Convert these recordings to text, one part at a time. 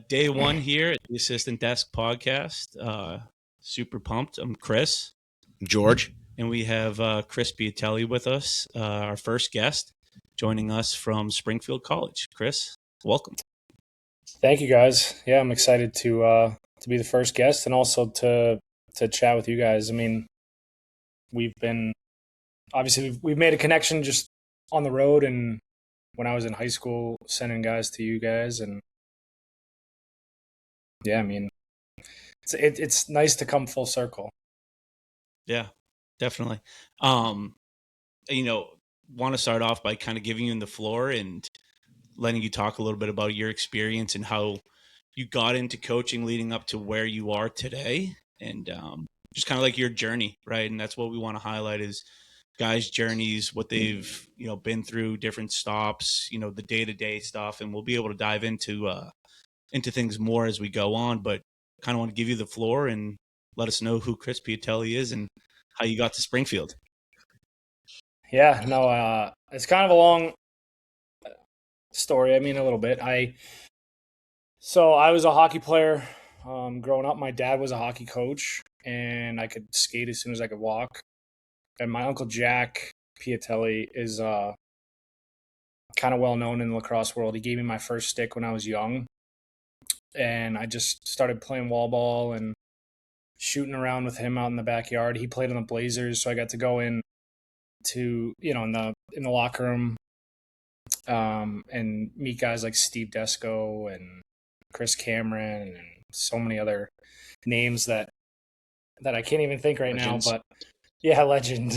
Day one here at the Assistant Desk podcast. Super pumped. I'm Chris. George. And we have Chris Piatelli with us, our first guest, joining us from Springfield College. Chris, welcome. Thank you, guys. Yeah, I'm excited to be the first guest and also to chat with you guys. I mean, we've made a connection just on the road, and when I was in high school, sending guys to you guys, and yeah, I mean, it's nice to come full circle. Yeah, definitely. Want to start off by kind of giving you the floor and letting you talk a little bit about your experience and how you got into coaching leading up to where you are today, and just kind of like your journey, right? And that's what we want to highlight is guys' journeys, what they've, been through, different stops, the day-to-day stuff, and we'll be able to dive into things more as we go on, but kind of want to give you the floor and let us know who Chris Piatelli is and how you got to Springfield. Yeah, no, it's kind of a long story. I mean, a little bit. So I was a hockey player growing up. My dad was a hockey coach, and I could skate as soon as I could walk. And my uncle Jack Piatelli is kind of well known in the lacrosse world. He gave me my first stick when I was young, and I just started playing wall ball and shooting around with him out in the backyard. He played on the Blazers, so I got to go in to in the locker room and meet guys like Steve Desko and Chris Cameron and so many other names that I can't even think right Legends. now. But yeah, legend.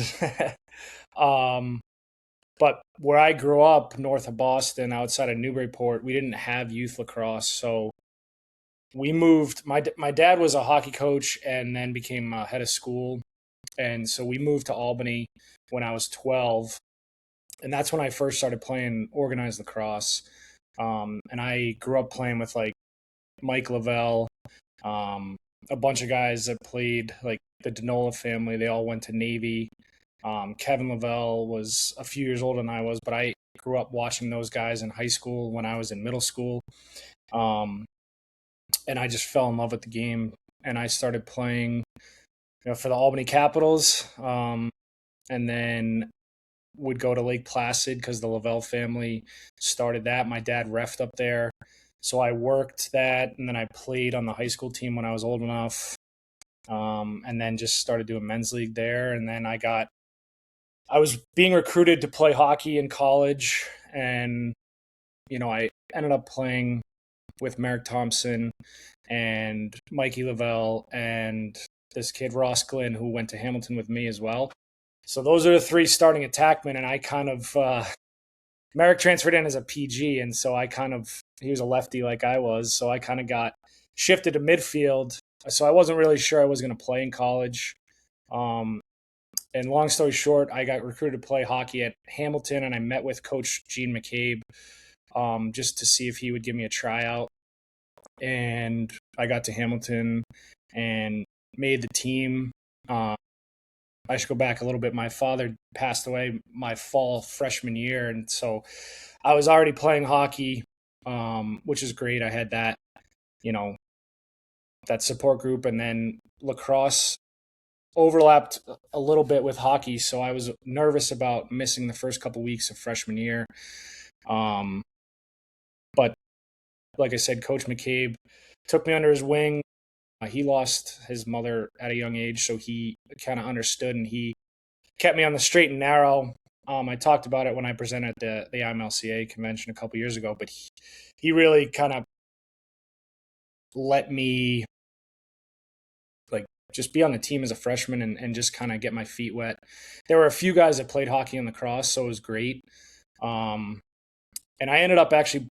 But where I grew up, north of Boston, outside of Newburyport, we didn't have youth lacrosse, so we moved. My dad was a hockey coach and then became head of school, and so we moved to Albany when I was 12, and that's when I first started playing organized lacrosse. And I grew up playing with like Mike Lavelle, a bunch of guys that played, like the Denola family. They all went to Navy. Kevin Lavelle was a few years older than I was, but I grew up watching those guys in high school when I was in middle school. And I just fell in love with the game, and I started playing for the Albany Capitals, and then would go to Lake Placid because the Lavelle family started that. My dad reffed up there, so I worked that, and then I played on the high school team when I was old enough, and then just started doing men's league there. And then I was being recruited to play hockey in college, and I ended up playing with Merrick Thompson and Mikey Lavelle and this kid Ross Glynn, who went to Hamilton with me as well. So those are the three starting attackmen, and I kind of Merrick transferred in as a PG, and so he was a lefty like I was, so I kind of got shifted to midfield. So I wasn't really sure I was going to play in college. And long story short, I got recruited to play hockey at Hamilton, and I met with Coach Gene McCabe just to see if he would give me a tryout. And I got to Hamilton and made the team. I should go back a little bit. My father passed away my fall freshman year, and so I was already playing hockey, which is great. I had that, that support group, and then lacrosse overlapped a little bit with hockey, so I was nervous about missing the first couple weeks of freshman year. But like I said, Coach McCabe took me under his wing. He lost his mother at a young age, so he kind of understood, and he kept me on the straight and narrow. I talked about it when I presented at the IMLCA convention a couple years ago, but he really kind of let me just be on the team as a freshman and just kind of get my feet wet. There were a few guys that played hockey and lacrosse, so it was great. And I ended up actually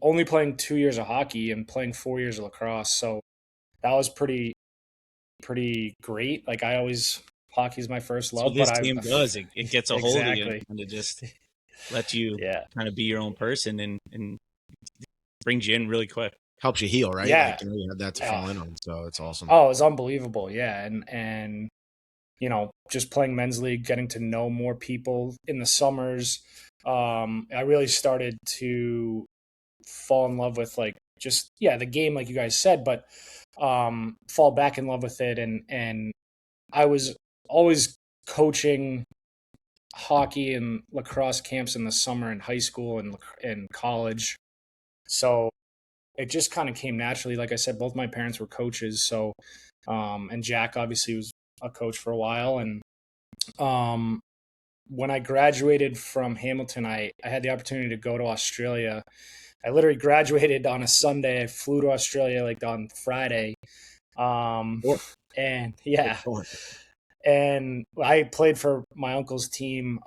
only playing 2 years of hockey and playing 4 years of lacrosse, so that was pretty great. Like hockey's my first love. So this team does it gets a hold of you and it just lets you kind of be your own person and brings you in really quick. Helps you heal, right? Yeah, you have that to fall in on, so it's awesome. Oh, it was unbelievable. Yeah, and just playing men's league, getting to know more people in the summers. I really started to fall in love with like just, the game, like you guys said, but fall back in love with it. And I was always coaching hockey and lacrosse camps in the summer in high school and college. So it just kind of came naturally. Like I said, both my parents were coaches. So, and Jack obviously was a coach for a while. And when I graduated from Hamilton, I had the opportunity to go to Australia. I literally graduated on a Sunday. I flew to Australia like on Friday. And and I played for my uncle's team,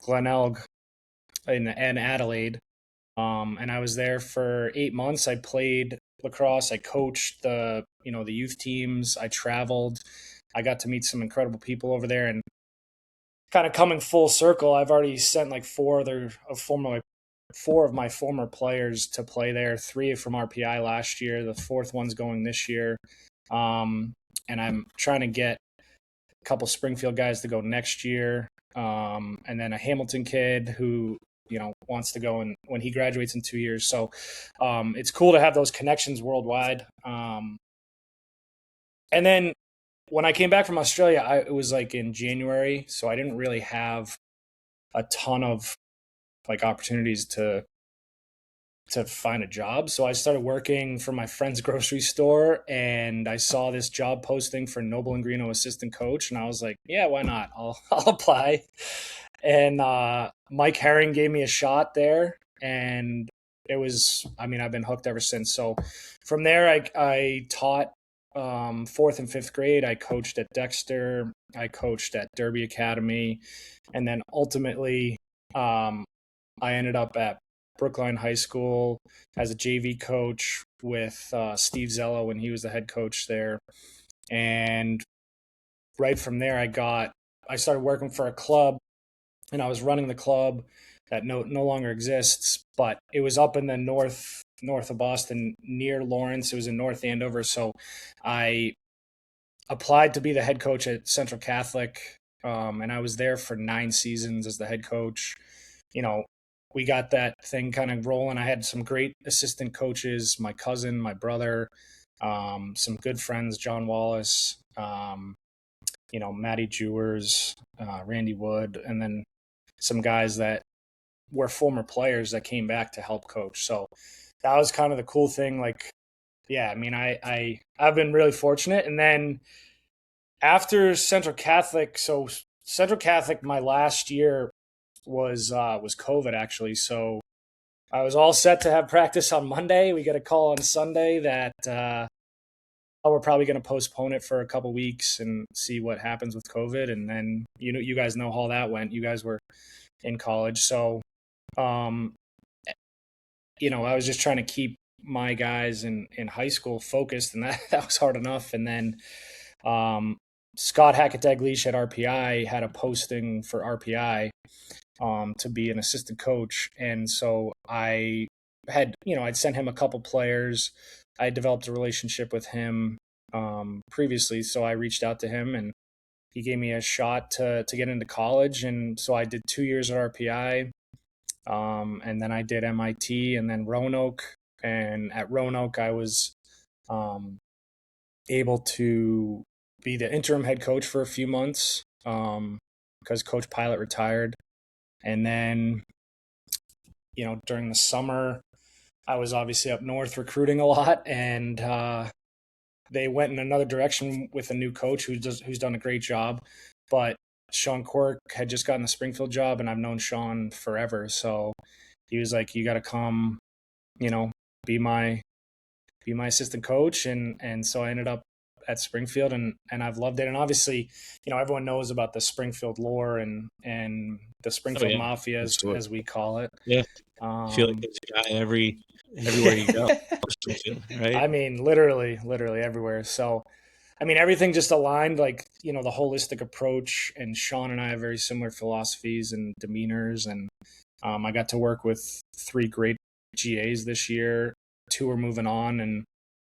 Glenelg in Adelaide. And I was there for 8 months. I played lacrosse. I coached the youth teams. I traveled. I got to meet some incredible people over there, and kind of coming full circle, I've already sent like four of my former players to play there. 3 from RPI last year. The 4th one's going this year. And I'm trying to get a couple Springfield guys to go next year. And then a Hamilton kid who, wants to go when he graduates in 2 years. So it's cool to have those connections worldwide. And then when I came back from Australia, it was like in January. So I didn't really have a ton of like opportunities to find a job. So I started working for my friend's grocery store, and I saw this job posting for Noble and Greeno assistant coach. And I was like, yeah, why not? I'll apply. And Mike Herring gave me a shot there, and it was, I've been hooked ever since. So from there, I taught 4th and 5th grade. I coached at Dexter. I coached at Derby Academy. And then ultimately, I ended up at Brookline High School as a JV coach with Steve Zello when he was the head coach there. And right from there, I started working for a club, and I was running the club that no longer exists, but it was up in the north of Boston near Lawrence. It was in North Andover. So I applied to be the head coach at Central Catholic, and I was there for 9 seasons as the head coach. We got that thing kind of rolling. I had some great assistant coaches, my cousin, my brother, some good friends, John Wallace, Matty Jewers, Randy Wood, and then some guys that were former players that came back to help coach. So that was kind of the cool thing. Like, yeah, I've been really fortunate. And then after Central Catholic, my last year was COVID actually. So I was all set to have practice on Monday. We got a call on Sunday that we're probably going to postpone it for a couple weeks and see what happens with COVID. And then, you guys know how that went. You guys were in college. So, I was just trying to keep my guys in high school focused, and that was hard enough. And then Scott Hackett-Daglish at RPI had a posting for RPI to be an assistant coach. And so I had, I'd sent him a couple players. I developed a relationship with him previously. So I reached out to him, and he gave me a shot to get into college. And so I did 2 years at RPI. And then I did MIT and then Roanoke. And at Roanoke, I was able to be the interim head coach for a few months because Coach Pilot retired. And then, during the summer, I was obviously up north recruiting a lot, and they went in another direction with a new coach who's done a great job. But Sean Quirk had just gotten the Springfield job, and I've known Sean forever. So he was like, you got to come, be my assistant coach. And so I ended up at Springfield, and I've loved it. And obviously, everyone knows about the Springfield lore and the Springfield Mafia, as we call it. Yeah. I feel like there's a guy everywhere you go. Right? Literally everywhere. So, everything just aligned, like, the holistic approach, and Sean and I have very similar philosophies and demeanors. And I got to work with 3 great GAs this year. 2 are moving on, and,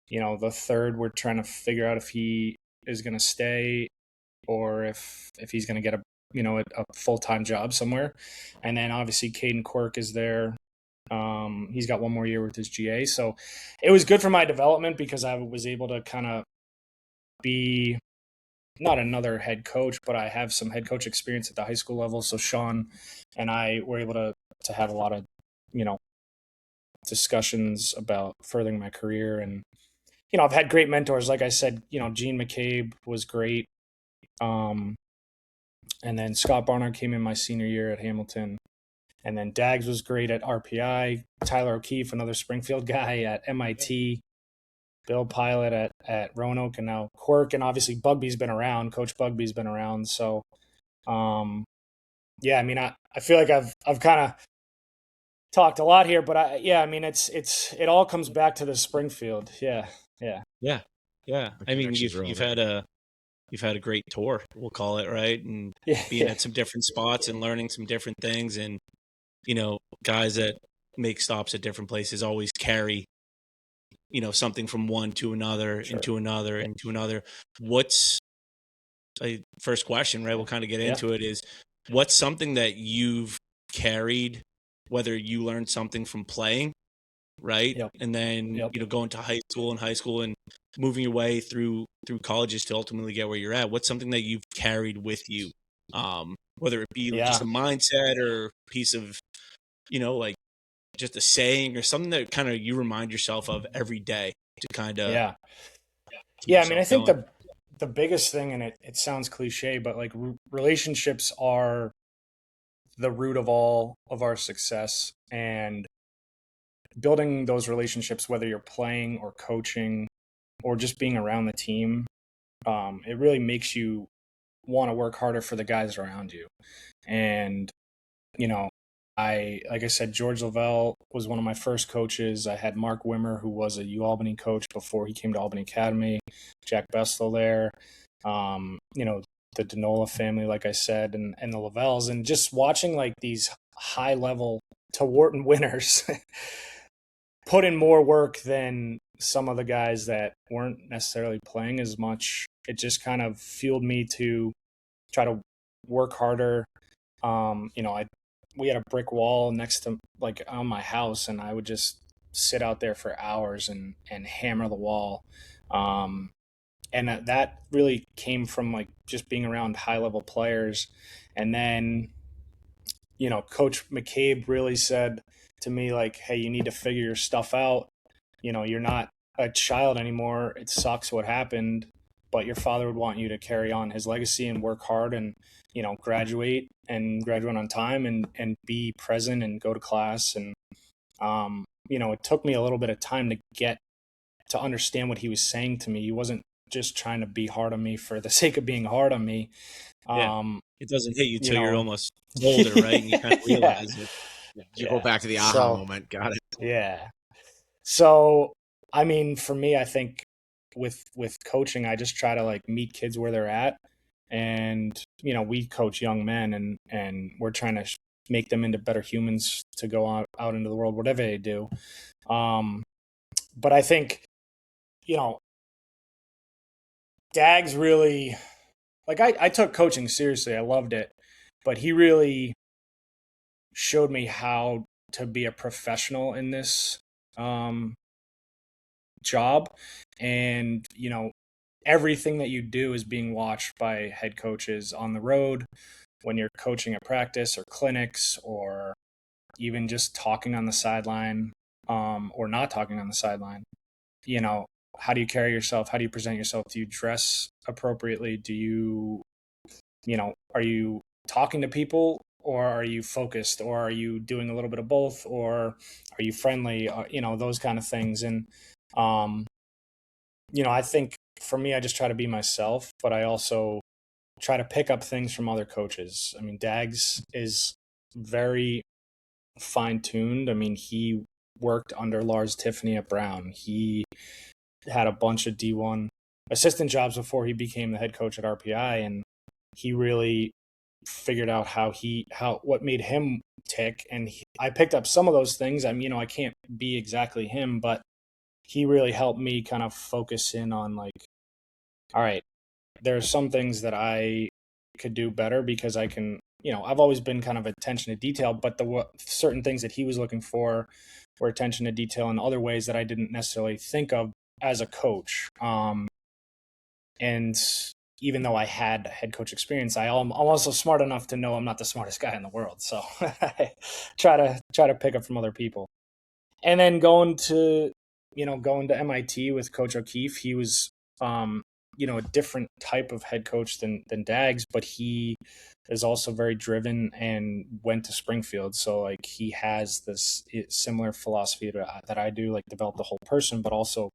the third, we're trying to figure out if he is going to stay or if he's going to get a full-time job somewhere. And then obviously Caden Quirk is there He's got one more year with his GA. So it was good for my development because I was able to kind of be not another head coach, but I have some head coach experience at the high school level. So Sean and I were able to have a lot of, discussions about furthering my career. And, I've had great mentors. Like I said, Gene McCabe was great. And then Scott Barnard came in my senior year at Hamilton. And then Dags was great at RPI. Tyler O'Keefe, another Springfield guy at MIT. Bill Pilot at Roanoke, and now Quirk. And obviously Bugby's been around. Coach Bugby's been around. So, I feel like I've kind of talked a lot here, but it all comes back to the Springfield. Yeah. I mean, you've had a great tour, we'll call it, right? And being at some different spots and learning some different things, and guys that make stops at different places always carry something from one to another, sure, and to another, and to another. What's first question, right? We'll kind of get into it, is what's something that you've carried, whether you learned something from playing, right? And then, going to high school and moving your way through colleges to ultimately get where you're at. What's something that you've carried with you? Whether it be just a mindset or a piece of, like just a saying or something that kind of you remind yourself of every day to kind of. I mean, I think the biggest thing, and it sounds cliche, but like relationships are the root of all of our success, and building those relationships, whether you're playing or coaching or just being around the team, it really makes you want to work harder for the guys around you. And, like I said, George Lavelle was one of my first coaches. I had Mark Wimmer, who was a UAlbany coach before he came to Albany Academy, Jack Bestel there, the Denola family, like I said, and the Lavelles, and just watching like these high level to Wharton winners put in more work than some of the guys that weren't necessarily playing as much. It just kind of fueled me to try to work harder. We had a brick wall next to like on my house, and I would just sit out there for hours and hammer the wall. And that really came from like just being around high level players. And then, Coach McCabe really said to me, like, hey, you need to figure your stuff out. You're not a child anymore. It sucks what happened, but your father would want you to carry on his legacy and work hard and, graduate on time and be present and go to class. And, it took me a little bit of time to get to understand what he was saying to me. He wasn't just trying to be hard on me for the sake of being hard on me. It doesn't hit you till you're almost older, right? And you kind of realize it. You go back to the aha moment. Got it. Yeah. So, I mean, for me, I think with coaching, I just try to like meet kids where they're at. And, we coach young men and we're trying to make them into better humans to go out into the world, whatever they do. But I think, Dags really, like I took coaching seriously. I loved it, but he really showed me how to be a professional in this job. And, everything that you do is being watched by head coaches on the road when you're coaching at practice or clinics, or even just talking on the sideline, or not talking on the sideline. How do you carry yourself? How do you present yourself? Do you dress appropriately? Do you, are you talking to people, or are you focused, or are you doing a little bit of both, or are you friendly? Those kind of things. And, I think for me, I just try to be myself, but I also try to pick up things from other coaches. I mean, Dags is very fine-tuned. I mean, he worked under Lars Tiffany at Brown. He had a bunch of D1 assistant jobs before he became the head coach at RPI, and he really figured out what made him tick. And I picked up some of those things. I mean, I can't be exactly him, but he really helped me kind of focus in on like, all right, there's some things that I could do better because I can I've always been kind of attention to detail, but certain things that he was looking for were attention to detail in other ways that I didn't necessarily think of as a coach. And even though I had head coach experience, I'm also smart enough to know I'm not the smartest guy in the world. So I try to pick up from other people. And then going to MIT with Coach O'Keefe, he was, a different type of head coach than Dags, but he is also very driven and went to Springfield. So like he has this similar philosophy that I do, like develop the whole person, but also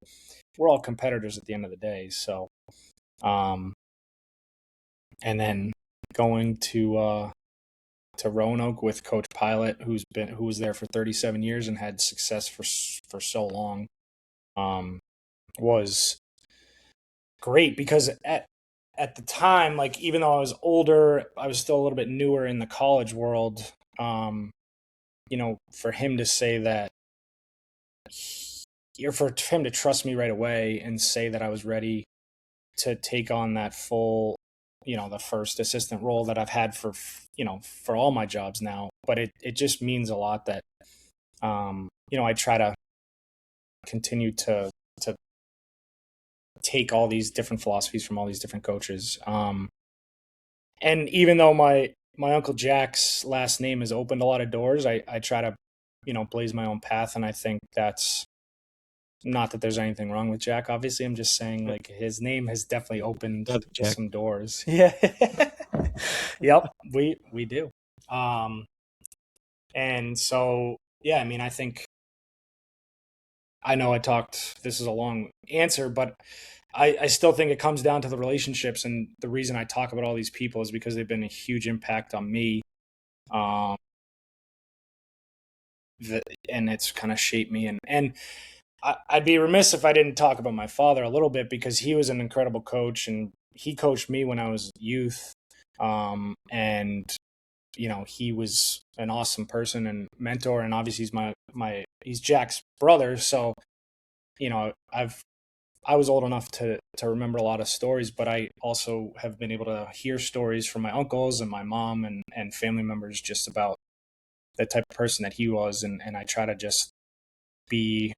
we're all competitors at the end of the day. So, and then going to Roanoke with Coach Pilot, who was there for 37 years and had success for so long, was great because at the time, like even though I was older, I was still a little bit newer in the college world. For him to say that, for him to trust me right away and say that I was ready to take on that full, the first assistant role that I've had for all my jobs now. But it just means a lot that, I try to continue to take all these different philosophies from all these different coaches. And even though my Uncle Jack's last name has opened a lot of doors, I try to, blaze my own path. And I think that's not that there's anything wrong with Jack. Obviously, I'm just saying like his name has definitely opened some doors. Yeah. Yep. We do. And so, yeah, I mean, I know this is a long answer, but I still think it comes down to the relationships. And the reason I talk about all these people is because they've been a huge impact on me. And it's kind of shaped me. And I'd be remiss if I didn't talk about my father a little bit, because he was an incredible coach and he coached me when I was youth. And he was an awesome person and mentor, and obviously he's Jack's brother. So, I was old enough to remember a lot of stories, but I also have been able to hear stories from my uncles and my mom and family members just about the type of person that he was. And I try to just be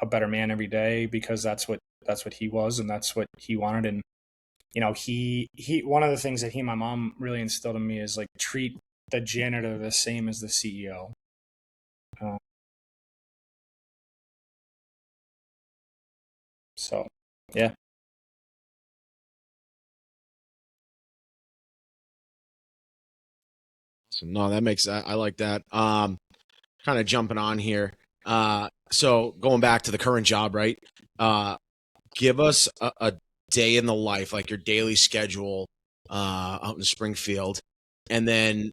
a better man every day, because that's what he was and that's what he wanted. And, he one of the things that he and my mom really instilled in me is like treat the janitor the same as the CEO. So, yeah. So no, that makes I like that. Kind of jumping on here. So going back to the current job, right? Give us a day in the life, like your daily schedule out in Springfield, and then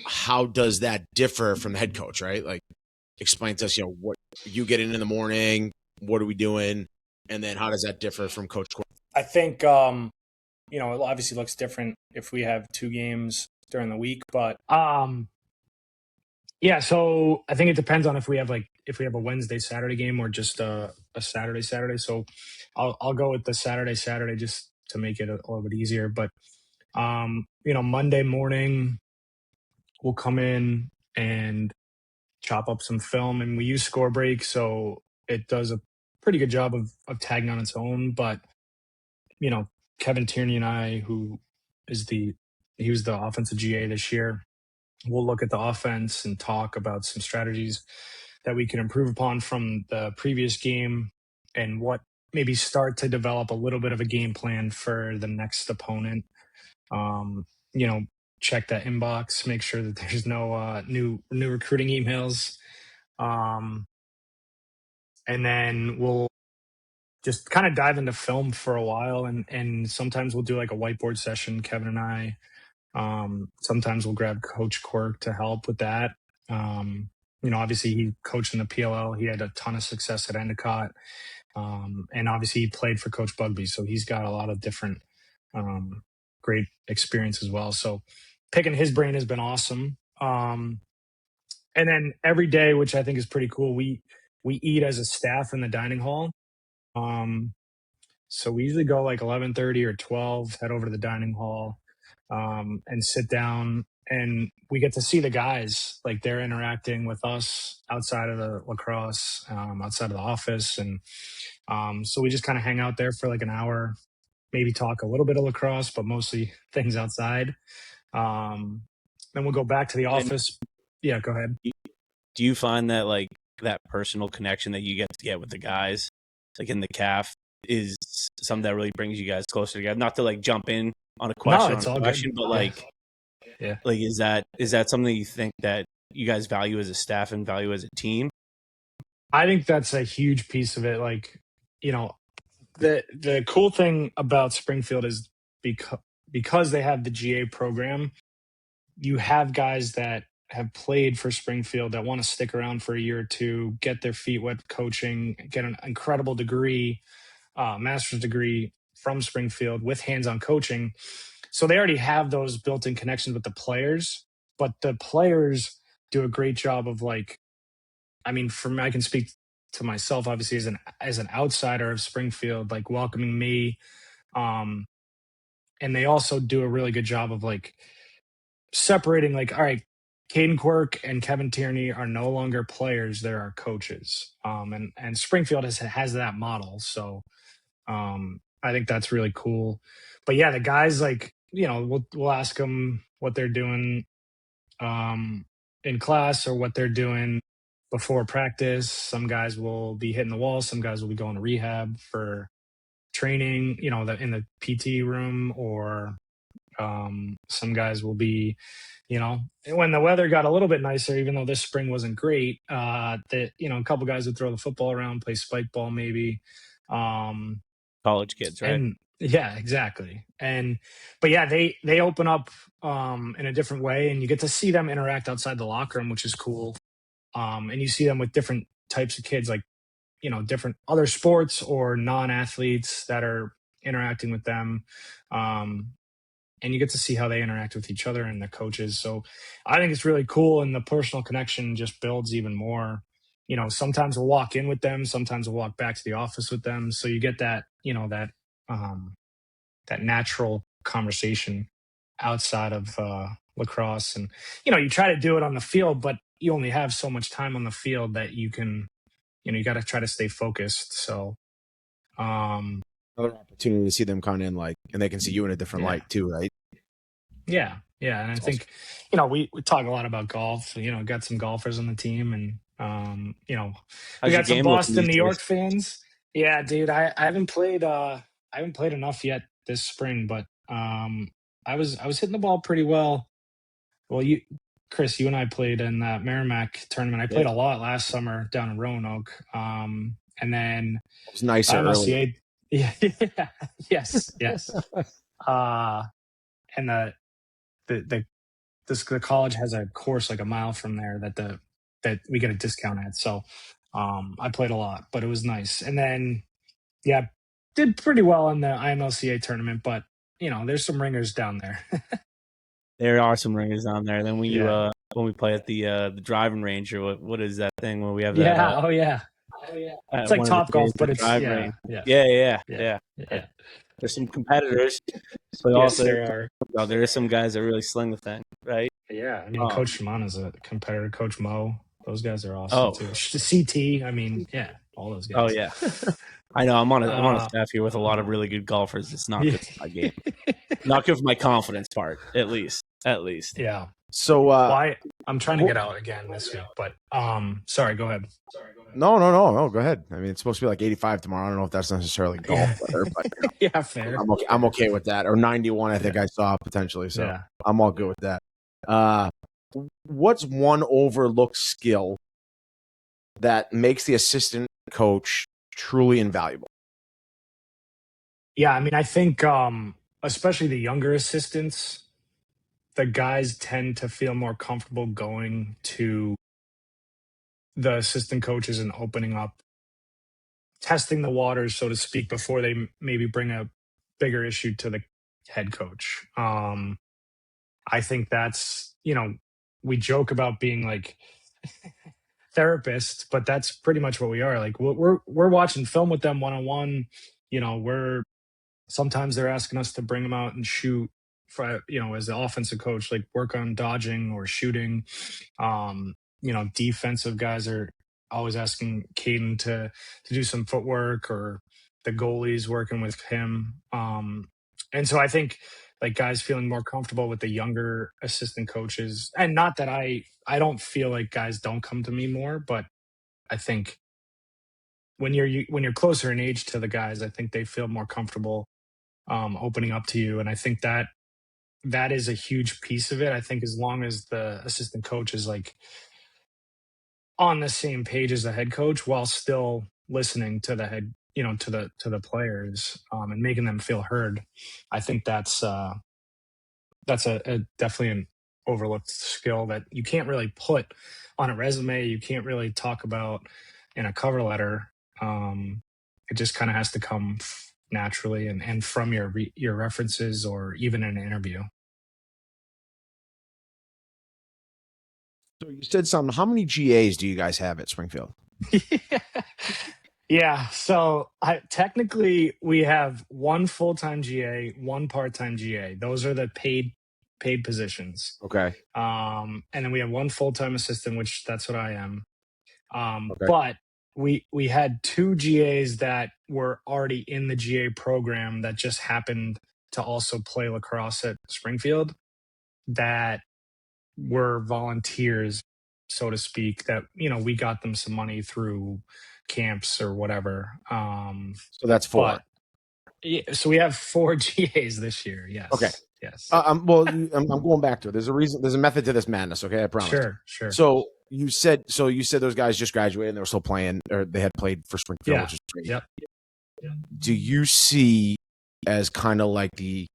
how does that differ from the head coach, right? Like, explain to us, what you get in the morning, what are we doing, and then how does that differ from Coach Court? I think, it obviously looks different if we have 2 games during the week, but yeah. So I think it depends on if we have a Wednesday Saturday game or just a Saturday. So I'll go with the Saturday just to make it a little bit easier. But Monday morning we'll come in and chop up some film, and we use Score Break, so it does a pretty good job of tagging on its own. But Kevin Tierney and I, he was the offensive GA this year, we'll look at the offense and talk about some strategies that we can improve upon from the previous game, and what maybe start to develop a little bit of a game plan for the next opponent. Check that inbox, make sure that there's no new recruiting emails. And then we'll just kind of dive into film for a while, and sometimes we'll do like a whiteboard session, Kevin and I. Sometimes we'll grab Coach Quirk to help with that. Obviously he coached in the PLL. He had a ton of success at Endicott. And obviously he played for Coach Bugby, so he's got a lot of different great experience as well. So picking his brain has been awesome. And then every day, which I think is pretty cool, we eat as a staff in the dining hall. So we usually go like 11:30 or 12, head over to the dining hall, and sit down and we get to see the guys, like they're interacting with us outside of the lacrosse, outside of the office. And so we just kind of hang out there for like an hour, maybe talk a little bit of lacrosse, but mostly things outside. Um, then we'll go back to the And office. Yeah, go ahead. do you find that like that personal connection that you get with the guys, like in the calf, is something that really brings you guys closer together? Not to like jump in on a question, It's all good. but Yeah. like is that something you think that you guys value as a staff and value as a team? I think that's a huge piece of it. Like, you know, the cool thing about Springfield is because they have the GA program, you have guys that have played for Springfield that want to stick around for a year or two, get their feet wet coaching, get an incredible degree, master's degree from Springfield with hands-on coaching. So they already have those built-in connections with the players, but the players do a great job of like, I mean, for me, I can speak to myself, obviously, as an outsider of Springfield, like welcoming me. Um, and they also do a really good job of like separating, like, all right, Caden Quirk and Kevin Tierney are no longer players; they're our coaches. And Springfield has that model, so I think that's really cool. But yeah, the guys, like, you know, we'll ask them what they're doing in class or what they're doing before practice. Some guys will be hitting the wall. Some guys will be going to rehab for training, you know, in the PT room, or some guys will be, you know, when the weather got a little bit nicer, even though this spring wasn't great, that, you know, a couple guys would throw the football around, play spike ball maybe. College kids, right? And yeah, exactly. But yeah, they open up in a different way, and you get to see them interact outside the locker room, which is cool. And you see them with different types of kids, like, you know, different other sports or non-athletes that are interacting with them. And you get to see how they interact with each other and the coaches. So I think it's really cool, and the personal connection just builds even more. You know, sometimes we'll walk in with them, sometimes we'll walk back to the office with them. So you get that, you know, that natural conversation outside of lacrosse. And, you know, you try to do it on the field, but you only have so much time on the field that you can, you know, you got to try to stay focused. So, Another opportunity to see them come in, like, and they can see you in a different light too, right? Yeah. And I think, you know, we talk a lot about golf. You know, got some golfers on the team, and you know, we got some Boston, New York fans. Yeah, dude, I haven't played enough yet this spring, but I was hitting the ball pretty well. Well, Chris, you and I played in that Merrimack tournament. I played a lot last summer down in Roanoke. And then it was nicer early. Yeah, yes. And the college has a course like a mile from there that we get a discount at. So I played a lot, but it was nice. And then did pretty well in the IMLCA tournament, but you know, there's some ringers down there. There are some ringers down there. Then when we play at the driving range, or what is that thing when we have that? Yeah. It's like Top Golf, but it's yeah. There's some competitors, but also there are. There are some guys that really sling the thing, right? Yeah, I mean, Coach Shimon is a competitor. Coach Mo, those guys are awesome too. CT, I mean, yeah, all those guys. Oh yeah, I know. I'm on a staff here with a lot of really good golfers. It's not good for my game, not good for my confidence part, at least. Yeah. So I'm trying to get out again this week, but sorry, go ahead. No, go ahead. I mean, it's supposed to be like 85 tomorrow. I don't know if that's necessarily golf weather, but yeah, fair. I'm okay with that. Or 91, I think I saw potentially. So I'm all good with that. What's one overlooked skill that makes the assistant coach truly invaluable? Yeah, I mean, I think especially the younger assistants, the guys tend to feel more comfortable going to the assistant coaches and opening up, testing the waters, so to speak, before they maybe bring a bigger issue to the head coach. I think that's, you know, we joke about being like therapists, but that's pretty much what we are. Like we're watching film with them one-on-one. You know, sometimes they're asking us to bring them out and shoot for, as the offensive coach, like work on dodging or shooting. Defensive guys are always asking Caden to do some footwork, or the goalies working with him. And so I think like guys feeling more comfortable with the younger assistant coaches, and not that I don't feel like guys don't come to me more, but I think when you're closer in age to the guys, I think they feel more comfortable opening up to you. And I think that is a huge piece of it. I think as long as the assistant coach is like on the same page as the head coach, while still listening to the head, to the players, and making them feel heard, I think that's a definitely an overlooked skill that you can't really put on a resume. You can't really talk about in a cover letter. It just kind of has to come naturally and from your references, or even in an interview. So you said something. How many GAs do you guys have at Springfield? Yeah. So technically we have one full-time GA, one part-time GA. Those are the paid positions. Okay. And then we have one full-time assistant, which that's what I am. Okay. But we had two GAs that were already in the GA program that just happened to also play lacrosse at Springfield, that were volunteers, so to speak, that, we got them some money through camps or whatever. So that's four. So we have 4 GAs this year. Yes. Okay. Yes. I'm going back to it. There's a reason. There's a method to this madness. Okay, I promise. Sure. So you said those guys just graduated and they were still playing, or they had played for Springfield, Yeah. which is great. Yep. Do you see as kind of like the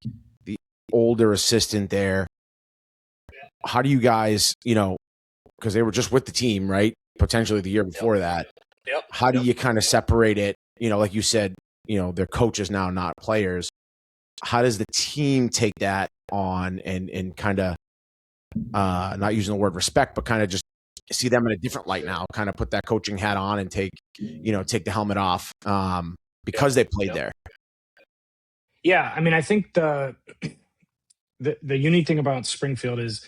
older assistant there? How do you guys, because they were just with the team, right? Potentially the year before that. Yep. How do you kind of separate it? Like you said, they're coaches now, not players. How does the team take that on and kind of, not using the word respect, but kind of just see them in a different light now, kind of put that coaching hat on and take the helmet off, because they played there? Yeah. I mean, I think the unique thing about Springfield is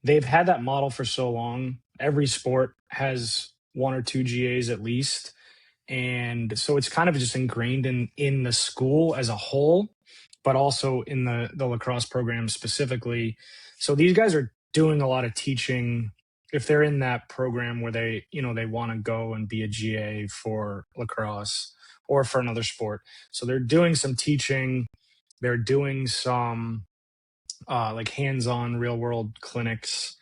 they've had that model for so long. Every sport has 1 or 2 GAs at least. And so it's kind of just ingrained in the school as a whole, but also in the lacrosse program specifically. So these guys are doing a lot of teaching if they're in that program where they want to go and be a GA for lacrosse or for another sport. So they're doing some teaching. They're doing some like hands-on real-world clinics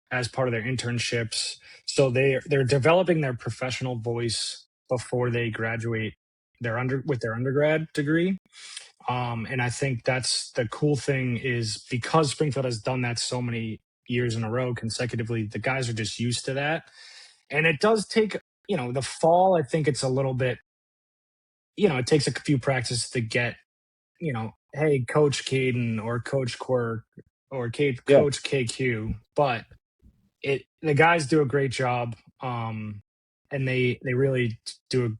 as part of their internships. So they're developing their professional voice before they graduate with their undergrad degree. And I think that's the cool thing, is because Springfield has done that so many years in a row consecutively, the guys are just used to that. And it does take, the fall, I think it's a little bit, it takes a few practices to get, hey, Coach Caden or Coach Quirk or Coach KQ. But the guys do a great job. And they really do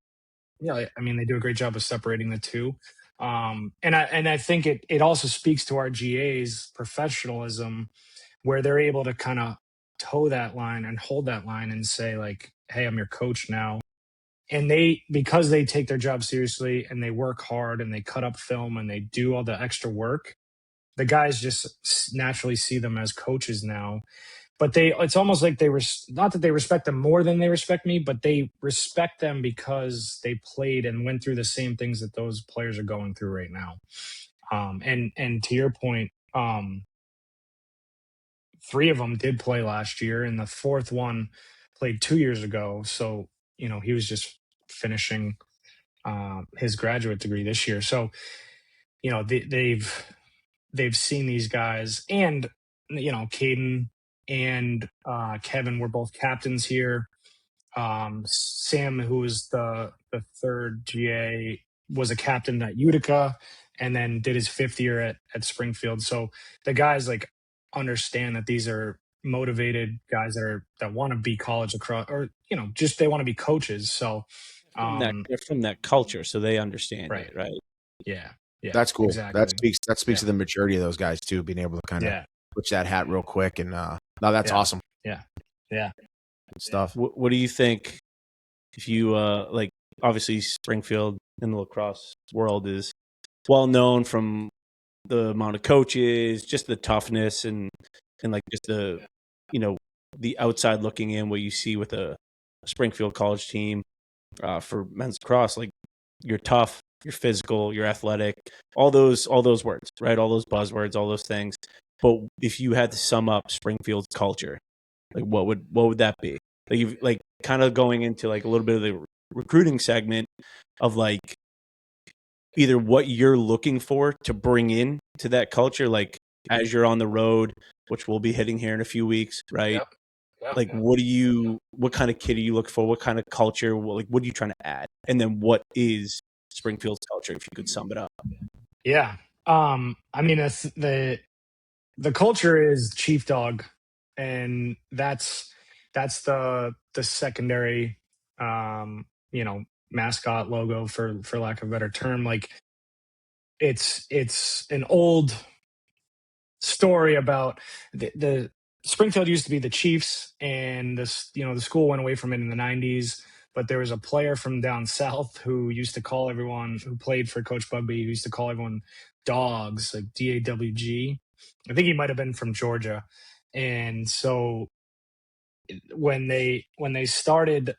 they do a great job of separating the two. And I think it also speaks to our GA's professionalism, where they're able to kind of toe that line and hold that line and say like, hey, I'm your coach now. And because they take their job seriously and they work hard and they cut up film and they do all the extra work, the guys just naturally see them as coaches now. But it's almost like not that they respect them more than they respect me, but they respect them because they played and went through the same things that those players are going through right now. And to your point, 3 of them did play last year, and the 4th one played 2 years ago. So, he was just finishing his graduate degree this year. So, they've seen these guys, and Caden and Kevin were both captains here. Sam, who was the 3rd GA, was a captain at Utica and then did his 5th year at Springfield. So the guys like understand that these are motivated guys that want to be college across, or just they want to be coaches. So they're from that culture, so they understand right. it, right? Yeah. Yeah, That's cool. exactly. That speaks to the maturity of those guys too, being able to kind of switch that hat real quick. And no, that's awesome. Yeah. Good stuff. What do you think if you like? Obviously, Springfield in the lacrosse world is well known from the amount of coaches, just the toughness, and like just the the outside looking in, what you see with a Springfield College team for men's lacrosse. Like, you're tough, you're physical, you're athletic, all those words, right? All those buzzwords, all those things. But if you had to sum up Springfield's culture, like what would that be? Like, you like kind of going into like a little bit of the recruiting segment of like either what you're looking for to bring in to that culture, like as you're on the road, which we'll be hitting here in a few weeks, right? Yep. Like, what kind of kid are you looking for? What kind of culture? What are you trying to add? And then what is Springfield's culture, if you could sum it up? Yeah. I mean, the culture is chief dog, and that's the secondary, mascot logo, for lack of a better term. Like, it's an old story about the Springfield used to be the Chiefs, and the school went away from it in the 90s. But there was a player from down south who used to call everyone, who played for Coach Bugby, who used to call everyone dogs, like DAWG. I think he might have been from Georgia. And so when they started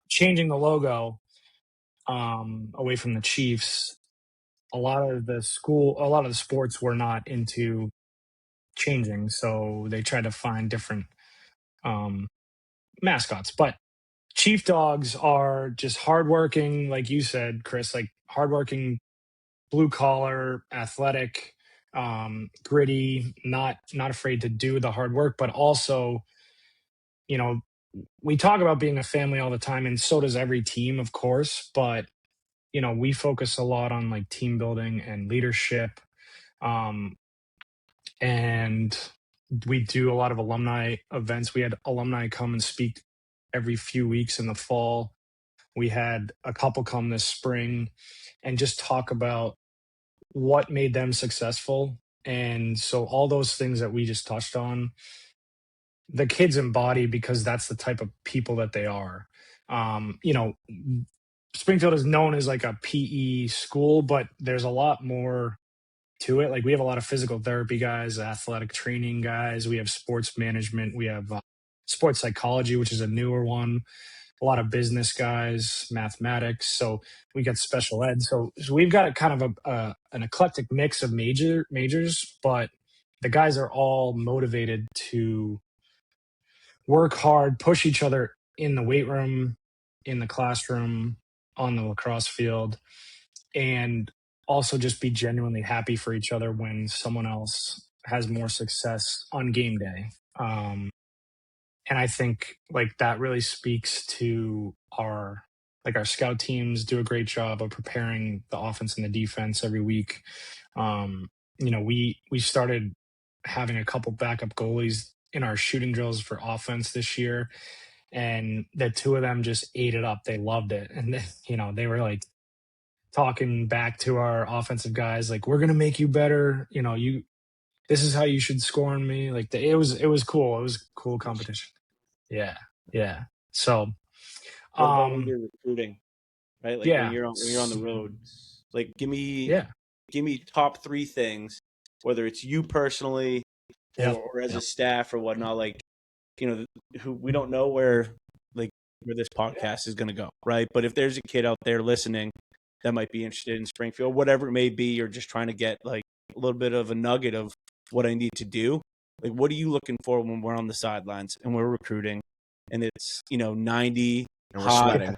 changing the logo away from the Chiefs, a lot of the sports were not into changing, so they tried to find different um, mascots. But chief dogs are just hardworking, like you said, Chris, like hardworking, blue collar, athletic, gritty, not afraid to do the hard work, but also, you know, we talk about being a family all the time, and so does every team, of course. But we focus a lot on like team building and leadership. Um, and we do a lot of alumni events. We had alumni come and speak every few weeks in the fall. We had a couple come this spring and just talk about what made them successful. And so all those things that we just touched on, the kids embody, because that's the type of people that they are. Springfield is known as like a PE school, but there's a lot more to it. Like, we have a lot of physical therapy guys, athletic training guys. We have sports management. We have sports psychology, which is a newer one. A lot of business guys, mathematics. So we got special ed. So we've got a kind of an eclectic mix of majors, but the guys are all motivated to work hard, push each other in the weight room, in the classroom, on the lacrosse field, and also just be genuinely happy for each other when someone else has more success on game day. And I think like that really speaks to our scout teams do a great job of preparing the offense and the defense every week. We started having a couple backup goalies in our shooting drills for offense this year, and the two of them just ate it up. They loved it, and they were like talking back to our offensive guys, like, we're gonna make you better. This is how you should score on me. Like, it was cool. It was cool competition. Yeah. So, What about when you're recruiting, right? Like, yeah, when you're on the road, like give me yeah, top three things, whether it's you personally yeah, or as a staff or whatnot. Like, who we don't know where this podcast is going to go, right? But if there's a kid out there listening that might be interested in Springfield, whatever it may be, you're just trying to get like a little bit of a nugget of what I need to do. Like, what are you looking for when we're on the sidelines and we're recruiting, and it's 90 And we're sweating.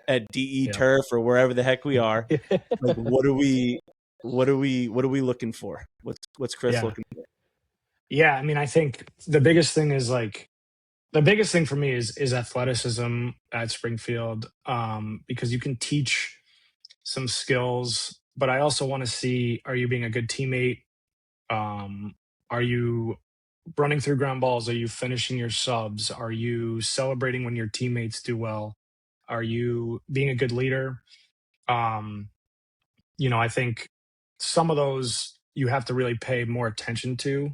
at DE turf or wherever the heck we are. Like, what are we looking for? What's Chris looking for? Yeah, I mean, I think the biggest thing for me is athleticism at Springfield, because you can teach some skills, but I also want to see, are you being a good teammate? Are you running through ground balls? Are you finishing your subs? Are you celebrating when your teammates do well? Are you being a good leader? Um, I think some of those you have to really pay more attention to.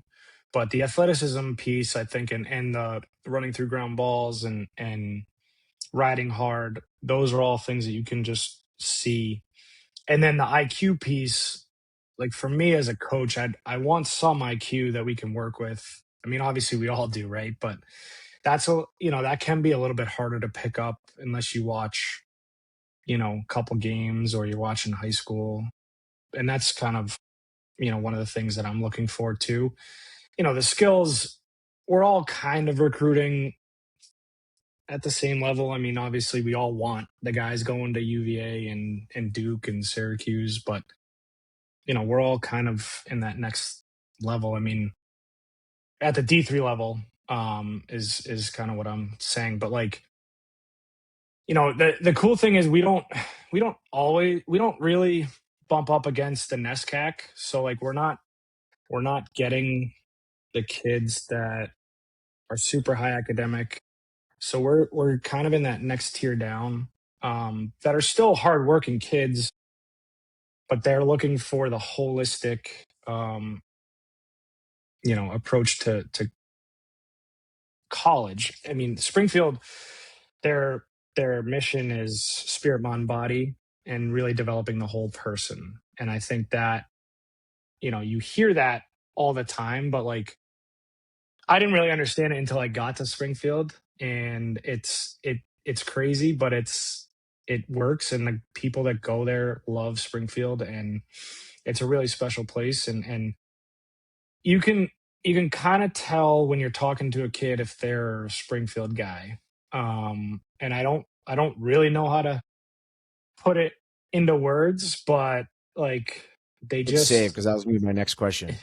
But the athleticism piece, I think, and the running through ground balls and riding hard, those are all things that you can just see. And then the IQ piece, like for me as a coach, I want some IQ that we can work with. I mean, obviously we all do, right? But that can be a little bit harder to pick up unless you watch, a couple games or you're watching high school. And that's kind of, one of the things that I'm looking for too. The skills, we're all kind of recruiting at the same level. I mean, obviously we all want the guys going to UVA and Duke and Syracuse, but we're all kind of in that next level. I mean, at the D3 level, is kind of what I'm saying. But like, the cool thing is we don't really bump up against the NESCAC. So like we're not getting the kids that are super high academic. So we're kind of in that next tier down, that are still hardworking kids, but they're looking for the holistic, approach to college. I mean, Springfield, their mission is spirit, mind, body, and really developing the whole person. And I think that, you hear that all the time, but like, I didn't really understand it until I got to Springfield, and it's crazy, but it works, and the people that go there love Springfield, and it's a really special place, and you can kind of tell when you're talking to a kid if they're a Springfield guy. And I don't really know how to put it into words, but like they It's just safe because that was gonna be my next question.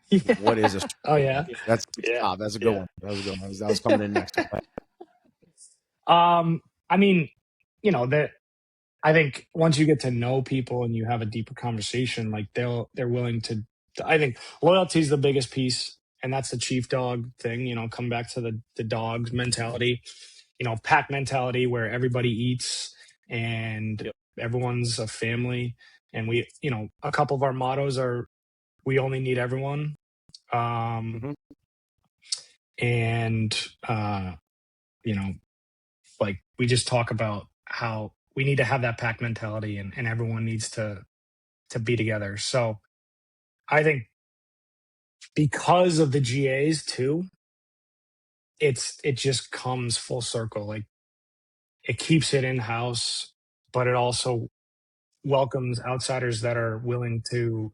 yeah. What is a Oh yeah. that's Yeah. that's a good one. That was a good one. That was coming in next. I mean, that I think once you get to know people and you have a deeper conversation, like they're willing to. I think loyalty is the biggest piece, and that's the chief dog thing. Come back to the dogs mentality, pack mentality where everybody eats and Yep. everyone's a family. And we, a couple of our mottos are we only need everyone. Mhm. And like we just talk about how we need to have that pack mentality, and everyone needs to be together. So I think because of the GAs too, it just comes full circle. Like it keeps it in house, but it also welcomes outsiders that are willing to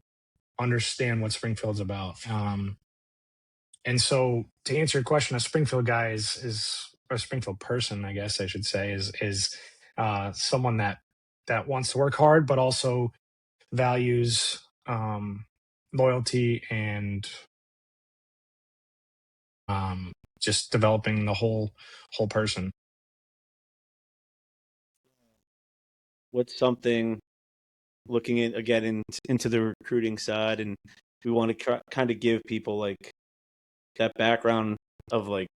understand what Springfield's about. And so to answer your question, a Springfield guy is a Springfield person, I guess I should say, is someone that wants to work hard, but also values, loyalty, and just developing the whole person. What's something looking in again into the recruiting side, and we want to kind of give people like that background of like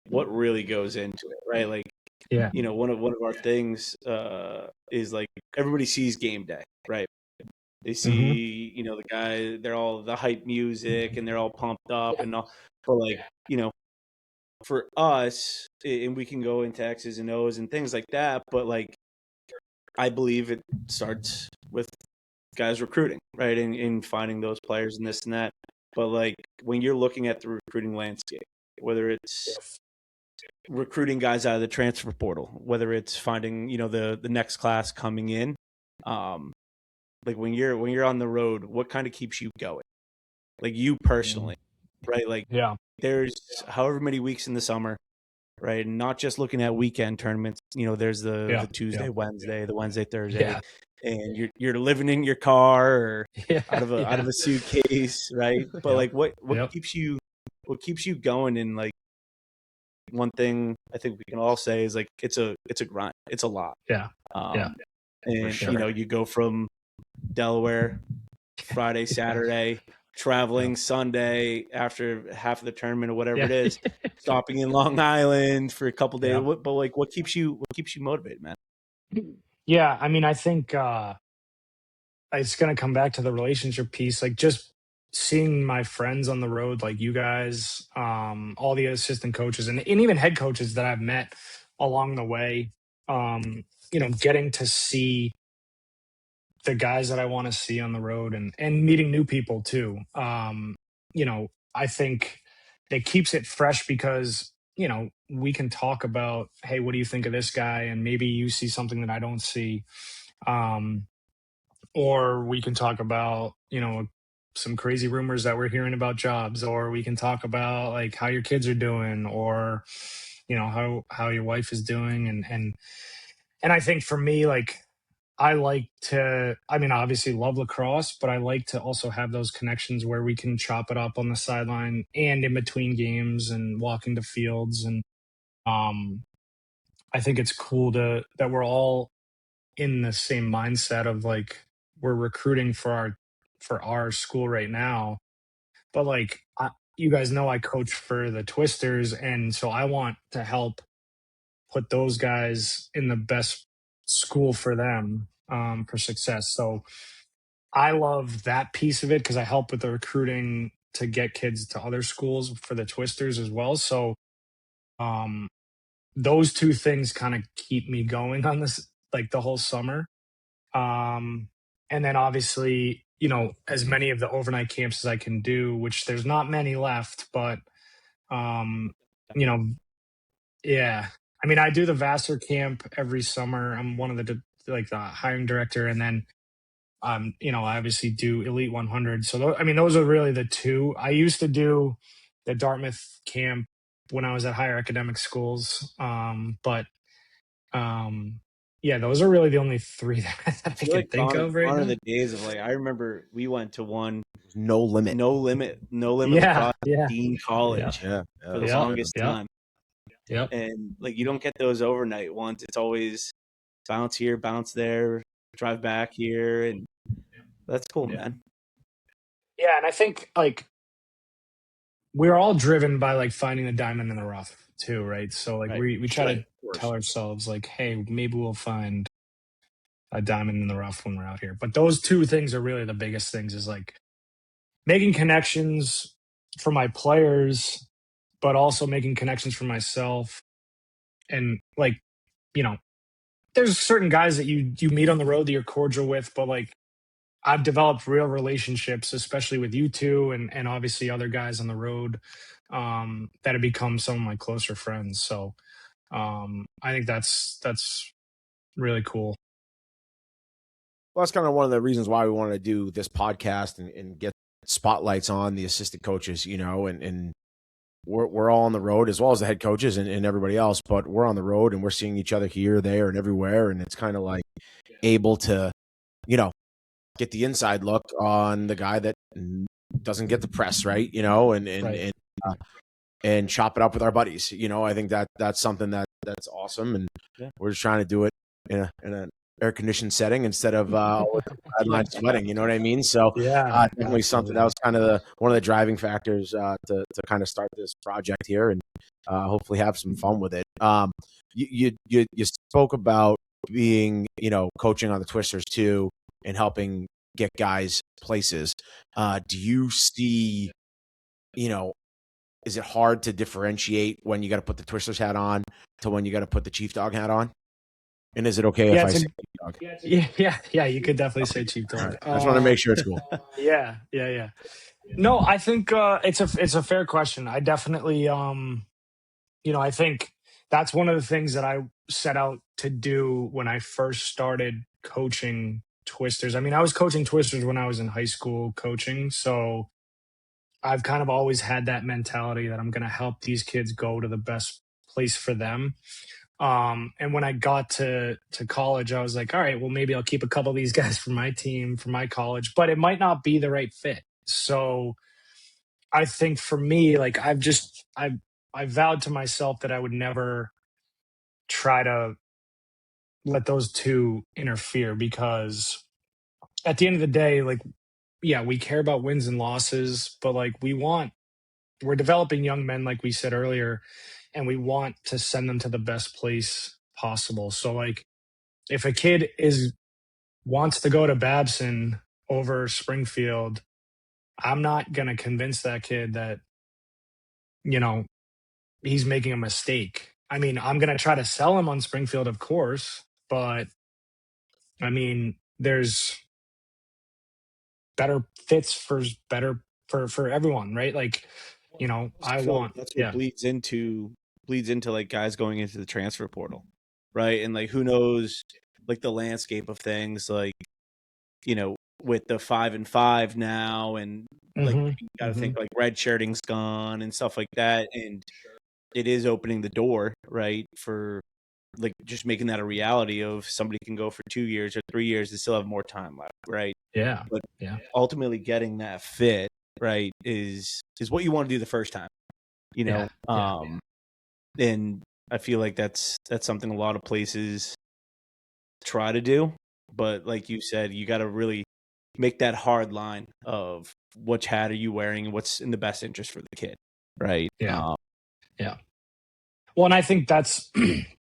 what really goes into it, right? Like, Yeah. one of our things is like everybody sees game day, right? They see, the guy, they're all the hype music and they're all pumped up and all, but like, for us, and we can go into X's and O's and things like that, but like, I believe it starts with guys recruiting, right? And finding those players and this and that. But like when you're looking at the recruiting landscape, whether it's recruiting guys out of the transfer portal, whether it's finding, the next class coming in, like when you're on the road, what kind of keeps you going? Like you personally, right? Like Yeah. there's however many weeks in the summer, right? And not just looking at weekend tournaments. There's the Tuesday, Wednesday, the Wednesday, Thursday, and you're living in your car or out of a suitcase, right? But like what keeps you going? And like one thing I think we can all say is like it's a grind. It's a lot. And sure. you go from Delaware Friday, Saturday, traveling Sunday after half of the tournament or whatever it is, stopping in Long Island for a couple days. But like, what keeps you motivated, man? Yeah, I mean, I think it's going to come back to the relationship piece. Like just seeing my friends on the road, like you guys, all the assistant coaches and even head coaches that I've met along the way, getting to see the guys that I want to see on the road and meeting new people too. I think it keeps it fresh because, we can talk about, hey, what do you think of this guy? And maybe you see something that I don't see. Or we can talk about, some crazy rumors that we're hearing about jobs, or we can talk about like how your kids are doing, or, how your wife is doing. And I think for me, like, I like to, obviously love lacrosse, but I like to also have those connections where we can chop it up on the sideline and in between games and walking the fields. And I think it's cool that we're all in the same mindset of like, we're recruiting for our school right now. But like, you guys know I coach for the Twisters. And so I want to help put those guys in the best school for them, for success. So I love that piece of it because I help with the recruiting to get kids to other schools for the Twisters as well. So um, those two things kind of keep me going on this, like the whole summer. And then obviously, as many of the overnight camps as I can do, which there's not many left, but, you know, yeah. I do the Vassar camp every summer. I'm one of the hiring director. And then, I obviously do Elite 100. So, those are really the two. I used to do the Dartmouth camp when I was at higher academic schools. But yeah, those are really the only three that I can think of right now. The days of I remember we went to one no limit lacrosse Dean College for the longest time. Yep. And you don't get those overnight ones. It's always bounce here, bounce there, drive back here, and that's cool, man. Yeah, and I think we're all driven by finding the diamond in the rough too, right? So right. we try to tell ourselves hey, maybe we'll find a diamond in the rough when we're out here. But those two things are really the biggest things, is making connections for my players, but also making connections for myself. And there's certain guys that you meet on the road that you're cordial with, but I've developed real relationships, especially with you two and obviously other guys on the road, that have become some of my closer friends. So I think that's really cool. Well, that's kind of one of the reasons why we want to do this podcast and get spotlights on the assistant coaches, and we're all on the road as well as the head coaches and everybody else, but we're on the road and we're seeing each other here, there, and everywhere. And it's kind of able to, get the inside look on the guy that doesn't get the press, right? And chop it up with our buddies. I think that's something that's awesome. And we're just trying to do it in an air conditioned setting instead of sideline sweating. You know what I mean? So definitely something that was kind of one of the driving factors to kind of start this project here and hopefully have some fun with it. You spoke about being, coaching on the Twisters too and helping get guys places. Do you see, is it hard to differentiate when you got to put the Twisters hat on to when you got to put the Chief Dog hat on? And is it okay if I say Chief Dog? Yeah, you could definitely say Chief Dog. Right. I just want to make sure it's cool. Yeah. No, I think it's a fair question. I definitely, I think that's one of the things that I set out to do when I first started coaching Twisters. I was coaching Twisters when I was in high school coaching, so I've kind of always had that mentality that I'm going to help these kids go to the best place for them. And when I got to college, I was like, all right, well, maybe I'll keep a couple of these guys for my team, for my college, but it might not be the right fit. So I think for me, I vowed to myself that I would never try to let those two interfere, because at the end of the day, we care about wins and losses, but we're developing young men, like we said earlier, and we want to send them to the best place possible. So if a kid is wants to go to Babson over Springfield, I'm not going to convince that kid that, you know, he's making a mistake. I mean, I'm going to try to sell him on Springfield, of course, but I mean, there's better fits for everyone, right? Like, you know, I feel like that's what bleeds into like guys going into the transfer portal, right? And like who knows like the landscape of things, like, you know, with the 5-5 now, and like you got to think like red shirting's gone and stuff like that, and it is opening the door, right, for like just making that a reality of somebody can go for 2 years or 3 years and still have more time left, right? Yeah. But ultimately getting that fit, right, is what you want to do the first time, you know. And I feel like that's something a lot of places try to do, but like you said, you got to really make that hard line of which hat are you wearing and what's in the best interest for the kid, right? Yeah. Well, and I think that's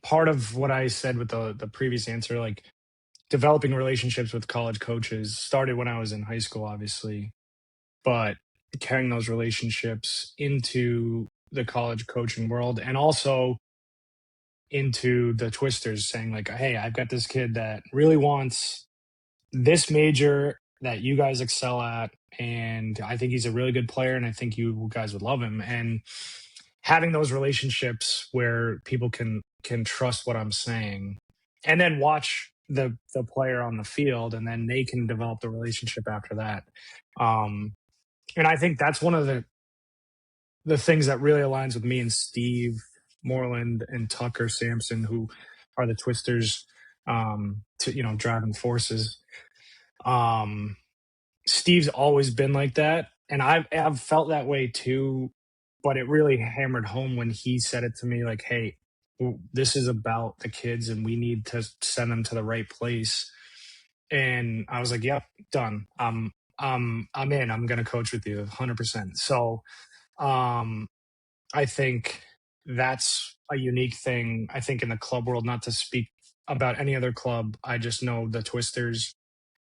part of what I said with the previous answer. Like, developing relationships with college coaches started when I was in high school, obviously, but carrying those relationships into the college coaching world, and also into the Twisters, saying like, hey, I've got this kid that really wants this major that you guys excel at, and I think he's a really good player, and I think you guys would love him. And having those relationships where people can trust what I'm saying, and then watch the player on the field, and then they can develop the relationship after that. And I think that's one of the things that really aligns with me and Steve Moreland and Tucker Sampson, who are the Twisters, driving forces. Steve's always been like that, and I've felt that way too, but it really hammered home when he said it to me, like, hey, this is about the kids and we need to send them to the right place. And I was like, yep, done. I'm in. I'm going to coach with you 100%. So I think that's a unique thing, I think, in the club world, not to speak about any other club. I just know the Twisters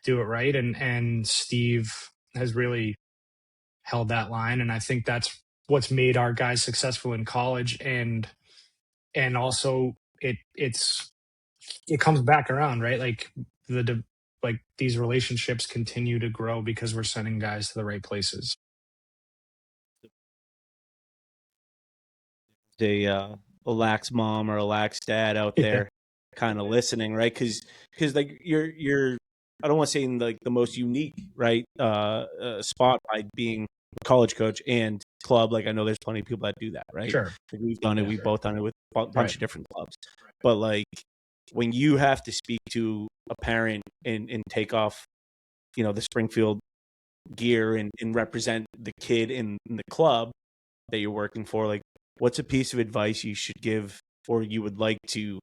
do it right. And Steve has really held that line. And I think that's what's made our guys successful in college. And also it comes back around, right? Like like these relationships continue to grow because we're sending guys to the right places. A lax mom or a lax dad out there kind of listening, right? Because like you're I don't want to say in like the most unique, right, spot by being a college coach and club. Like I know there's plenty of people that do that, right? Sure. Like we've done it. We've both done it with a bunch of different clubs. But like when you have to speak to a parent and take off, you know, the Springfield gear and represent the kid in the club that you're working for, like what's a piece of advice you should give or you would like to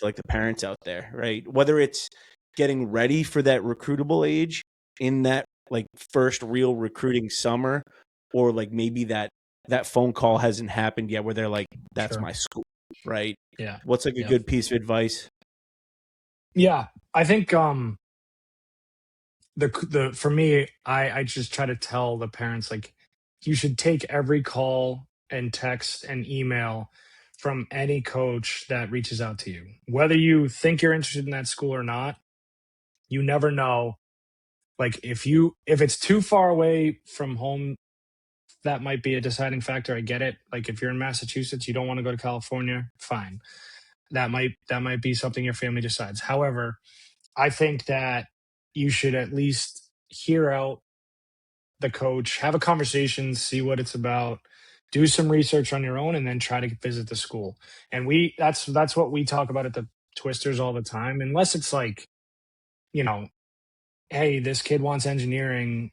like the parents out there, right? Whether it's getting ready for that recruitable age in that like first real recruiting summer, or like maybe that phone call hasn't happened yet where they're like, that's my school, right? Yeah. What's like a good piece of advice? Yeah. I think the for me, I just try to tell the parents, like, you should take every call and text and email from any coach that reaches out to you. Whether you think you're interested in that school or not, you never know. Like if it's too far away from home, that might be a deciding factor. I get it. Like if you're in Massachusetts, you don't want to go to California, fine. That might be something your family decides. However, I think that you should at least hear out the coach, have a conversation, see what it's about, do some research on your own, and then try to visit the school. And that's what we talk about at the Twisters all the time. Unless it's like, you know, hey, this kid wants engineering,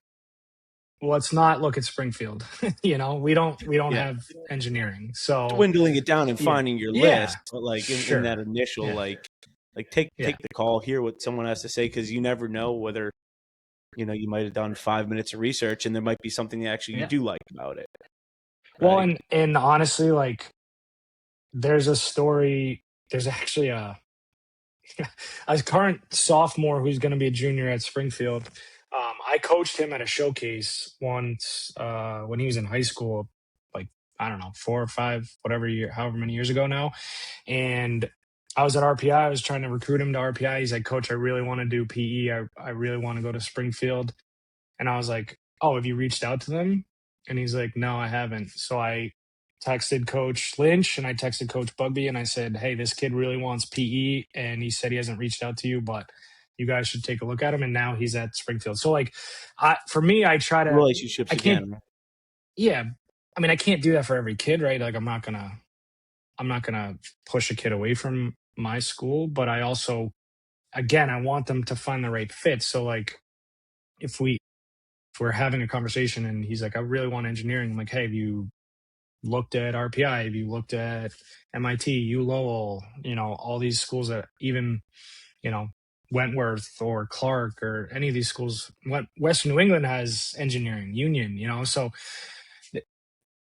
let's not look at Springfield. You know, we don't have engineering. So dwindling it down and finding your list, but like in that initial like take the call, hear what someone has to say, because you never know whether, you know, you might have done 5 minutes of research and there might be something actually you do like about it. Right? Well, and honestly, like there's actually a current sophomore who's going to be a junior at Springfield. I coached him at a showcase once when he was in high school, like, I don't know, 4 or 5, whatever year, however many years ago now. And I was at RPI. I was trying to recruit him to RPI. He's like, Coach, I really want to do PE. I really want to go to Springfield. And I was like, oh, have you reached out to them? And he's like, no, I haven't. So I texted Coach Lynch and I texted Coach Bugby and I said, hey, this kid really wants PE. And he said he hasn't reached out to you, but you guys should take a look at him. And now he's at Springfield. So, like, for me, I try to, relationships I can't, again. yeah. I mean, I can't do that for every kid, right? Like, I'm not gonna push a kid away from my school, but I also, again, I want them to find the right fit. So, like, if we're having a conversation and he's like, I really want engineering, I'm like, hey, have you looked at RPI? Have you looked at MIT, U Lowell, all these schools that even, Wentworth or Clark or any of these schools, Western New England has engineering, Union, so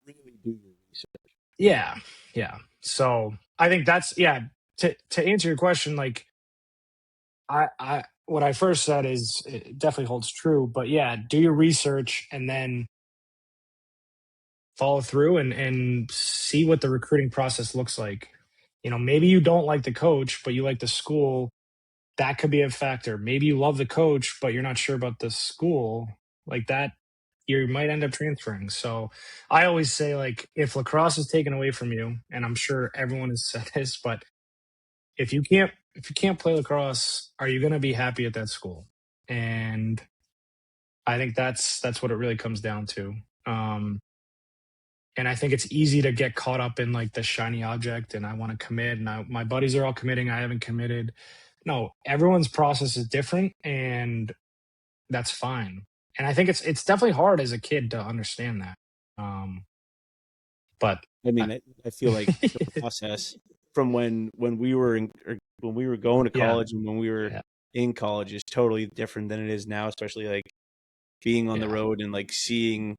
Really do your research. yeah. Yeah. So I think that's, yeah, to answer your question, like, I what I first said is it definitely holds true, but yeah, do your research and then follow through and see what the recruiting process looks like. Maybe you don't like the coach, but you like the school. That could be a factor. Maybe you love the coach, but you're not sure about the school. Like that, you might end up transferring. So I always say, like, if lacrosse is taken away from you, and I'm sure everyone has said this, but if you can't play lacrosse, are you going to be happy at that school? And I think that's what it really comes down to. And I think it's easy to get caught up in, like, the shiny object and I want to commit and my buddies are all committing. I haven't committed. No, everyone's process is different and that's fine. And I think it's definitely hard as a kid to understand that. But I mean, I feel like the process from when we were when we were going to yeah, college and when we were yeah, in college is totally different than it is now, especially like being on the yeah. road and like seeing,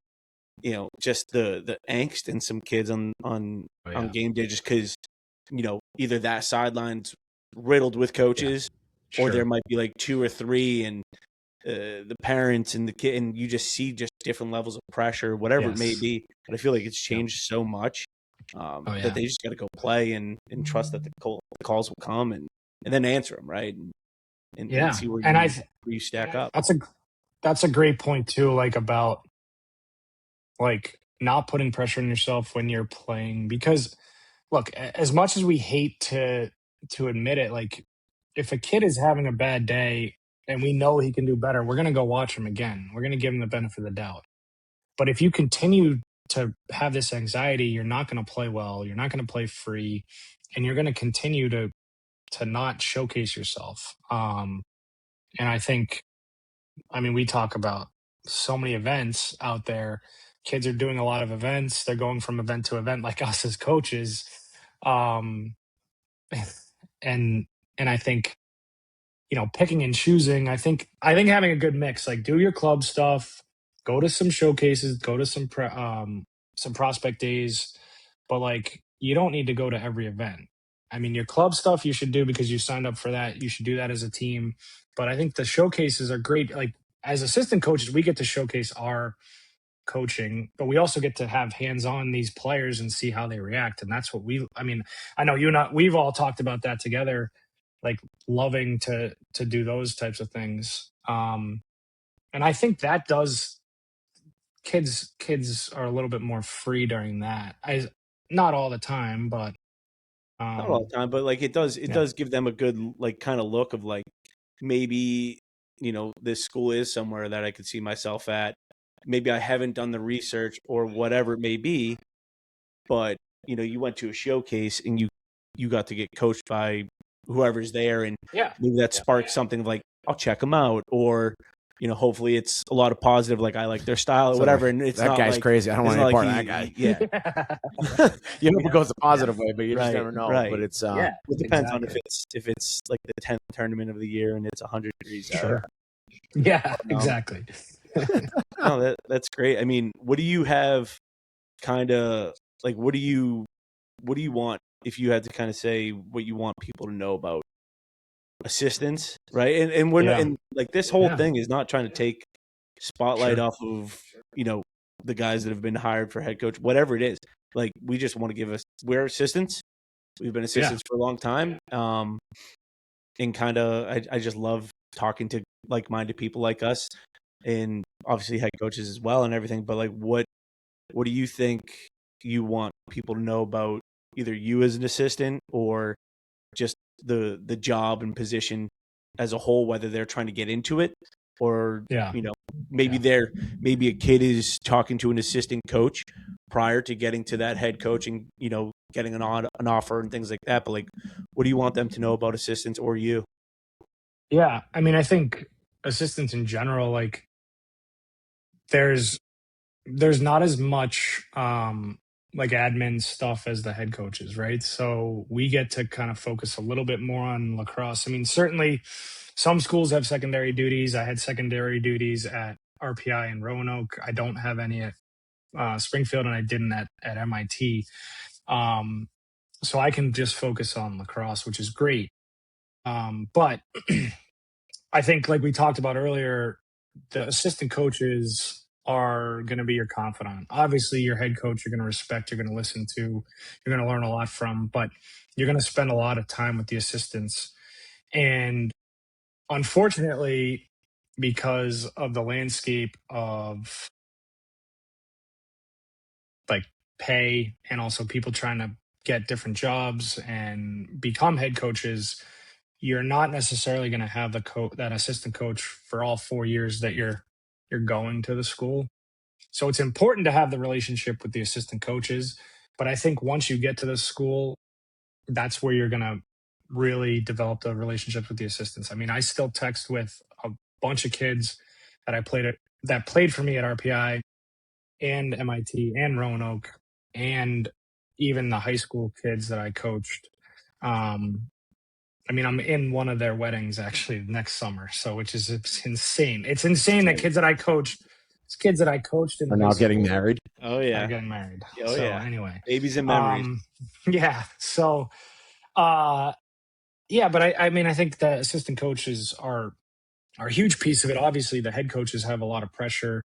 just the angst in some kids on Oh, yeah. game day, just because, either that sideline's riddled with Yeah. coaches or there Sure. might be like 2 or 3 and the parents and the kid, and you just see just different levels of pressure, whatever it may Yes. be. But I feel like it's Yep. changed so much Oh, that yeah. they just got to go play and trust that the calls will come and then answer them, right, and Yeah. see where And you stack up. that's a great point too, like, about, like, not putting pressure on yourself when you're playing, because look, as much as we hate to admit it, like, if a kid is having a bad day and we know he can do better, we're going to go watch him again. We're going to give him the benefit of the doubt. But if you continue to have this anxiety, you're not going to play well, you're not going to play free, and you're going to continue to not showcase yourself. And I think, I mean, we talk about so many events out there. Kids are doing a lot of events. They're going from event to event, like us as coaches. Um, and I think, picking and choosing. I think having a good mix, like, do your club stuff, go to some showcases, go to some prospect days, but, like, you don't need to go to every event. I mean, your club stuff you should do because you signed up for that. You should do that as a team. But I think the showcases are great. Like, as assistant coaches, we get to showcase our coaching, but we also get to have hands on these players and see how they react. And that's what I mean, I know you and we've all talked about that together, like, loving to do those types of things. And I think that does, kids are a little bit more free during that. Not all the time, but Not all the time, but like it yeah, does give them a good like kind of look of like maybe this school is somewhere that I could see myself at. Maybe I haven't done the research or whatever it may be, but you went to a showcase and you got to get coached by whoever's there, and yeah, maybe that sparks something like I'll check them out, or hopefully it's a lot of positive, like I like their style or So whatever, and it's that not guy's like crazy. I don't it's want not any like part of that guy. yeah, You hope it goes a positive way, but you just right, never know. right. But it's yeah, It depends on exactly. if it's like the 10th tournament of the year and it's 100 degrees out. Sure. Yeah, Um, exactly. no, that's great. I mean, what do you have kind of like? What do you want if you had to kind of say what you want people to know about assistants, right? And we're not, and like this whole thing is not trying to take spotlight off of, the guys that have been hired for head coach, whatever it is. Like, we just want to we're assistants. We've been assistants for a long time. And kind of, I just love talking to like-minded people like us, and obviously head coaches as well and everything. But like, what do you think you want people to know about either you as an assistant or just the job and position as a whole, whether they're trying to get into it or, maybe maybe a kid is talking to an assistant coach prior to getting to that head coach and, getting an offer and things like that. But like, what do you want them to know about assistants or you? Yeah. I mean, I think assistants in general, like there's not as much like admin stuff as the head coaches, right? So we get to kind of focus a little bit more on lacrosse. I mean, certainly some schools have secondary duties. I had secondary duties at RPI in Roanoke. I don't have any at Springfield, and I didn't at MIT. So I can just focus on lacrosse, which is great. But I think, like we talked about earlier, the assistant coaches are going to be your confidant. Obviously, your head coach you're going to respect, you're going to listen to, you're going to learn a lot from, but you're going to spend a lot of time with the assistants. And unfortunately, because of the landscape of like pay and also people trying to get different jobs and become head coaches, you're not necessarily going to have that assistant coach for all 4 years that you're going to the school. So it's important to have the relationship with the assistant coaches, but I think once you get to the school, that's where you're going to really develop the relationships with the assistants. I mean, I still text with a bunch of kids that played for me at RPI and MIT and Roanoke, and even the high school kids that I coached. I mean, I'm in one of their weddings actually next summer, so it's insane. It's insane that kids that I coached in Are high now school getting married. Oh yeah, are getting married. Oh so yeah. Anyway, babies and memories. Yeah. So, yeah, but I mean, I think the assistant coaches are a huge piece of it. Obviously, the head coaches have a lot of pressure,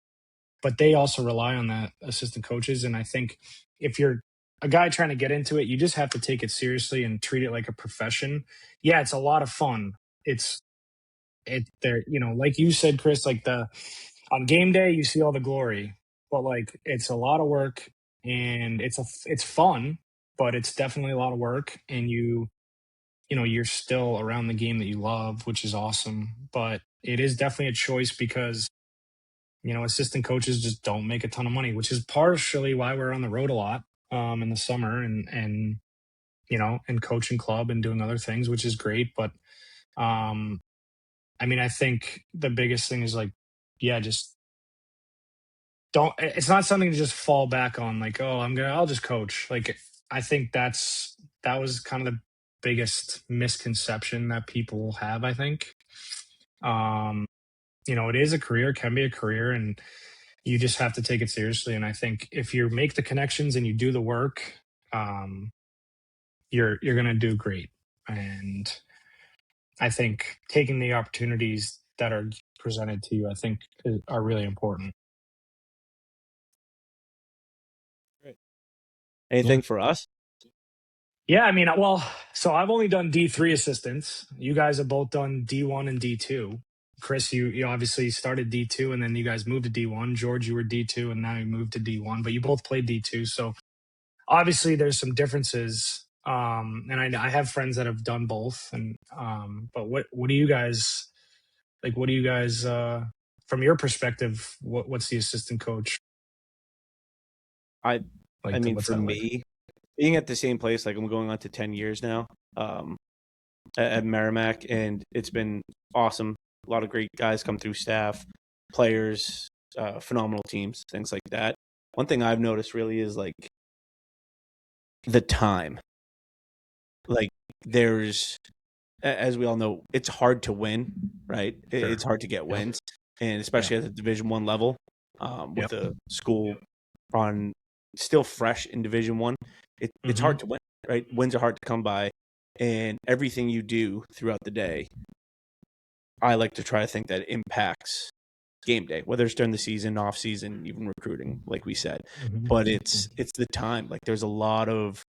but they also rely on the assistant coaches. And I think if you're a guy trying to get into it, you just have to take it seriously and treat it like a profession. Yeah, it's a lot of fun. There, like you said, Chris, like on game day, you see all the glory, but like it's a lot of work and it's fun, but it's definitely a lot of work. And you're still around the game that you love, which is awesome. But it is definitely a choice because assistant coaches just don't make a ton of money, which is partially why we're on the road a lot in the summer and and coaching club and doing other things, which is great. But I mean, I think the biggest thing is like, yeah, just don't. It's not something to just fall back on. Like, oh, I'll just coach. Like, I think that was kind of the biggest misconception that people have. I think, it is a career, can be a career, and you just have to take it seriously. And I think if you make the connections and you do the work, you're going to do great. And I think taking the opportunities that are presented to you, I think, are really important. Great. Anything for us? Yeah, I mean, well, so I've only done D3 assistants. You guys have both done D1 and D2. Chris, you obviously started D2 and then you guys moved to D1. George, you were D2 and now you moved to D1, but you both played D2. So obviously there's some differences. And I have friends that have done both. And but what do you guys like? What do you guys from your perspective? What's the assistant coach? I mean, for me, being at the same place, like I'm going on to 10 years now at Merrimack, and it's been awesome. A lot of great guys come through, staff, players, phenomenal teams, things like that. One thing I've noticed really is like the time. Like there's, as we all know, it's hard to win, right? Sure. It's hard to get wins, and especially at the Division I level, with a school on still fresh in Division I, it's hard to win, right? Wins are hard to come by. And everything you do throughout the day, I like to try to think that it impacts game day, whether it's during the season, off season, even recruiting, like we said. But it's the time. Like there's a lot of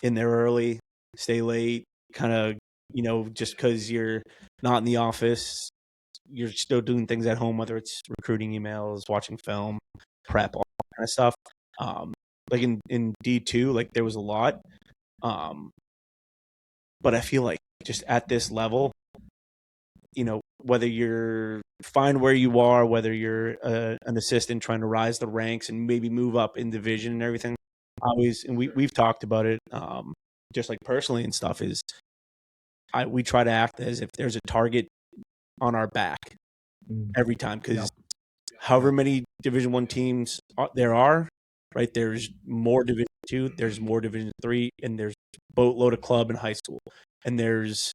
in there early, stay late, kind of, just because you're not in the office, you're still doing things at home, whether it's recruiting emails, watching film, prep, all that kind of stuff. Like in D2, like there was a lot. But I feel like just at this level, whether you're fine where you are, whether you're an assistant trying to rise the ranks and maybe move up in division and everything, and we've talked about it, just like personally and stuff, is we try to act as if there's a target on our back every time, because however many Division I teams there are, right? There's more Division II, there's more Division III, and there's boatload of club and high school, and there's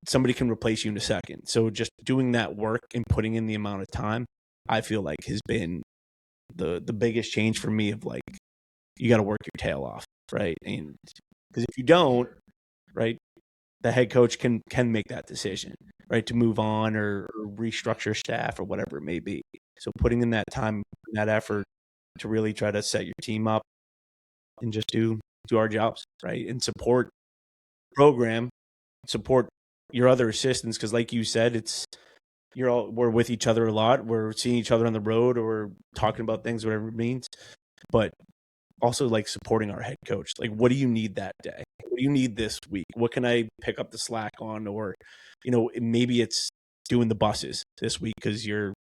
somebody can replace you in a second. So just doing that work and putting in the amount of time, I feel like has been the biggest change for me, of like, you got to work your tail off, right? And because if you don't, right, the head coach can make that decision, right, to move on or restructure staff or whatever it may be. So putting in that time, that effort to really try to set your team up and just do our jobs, right, and support program, support your other assistants, because like you said, we're with each other a lot, we're seeing each other on the road or talking about things, whatever it means, but also like supporting our head coach. Like, what do you need that day? What do you need this week? What can I pick up the slack on? Or maybe it's doing the buses this week because you're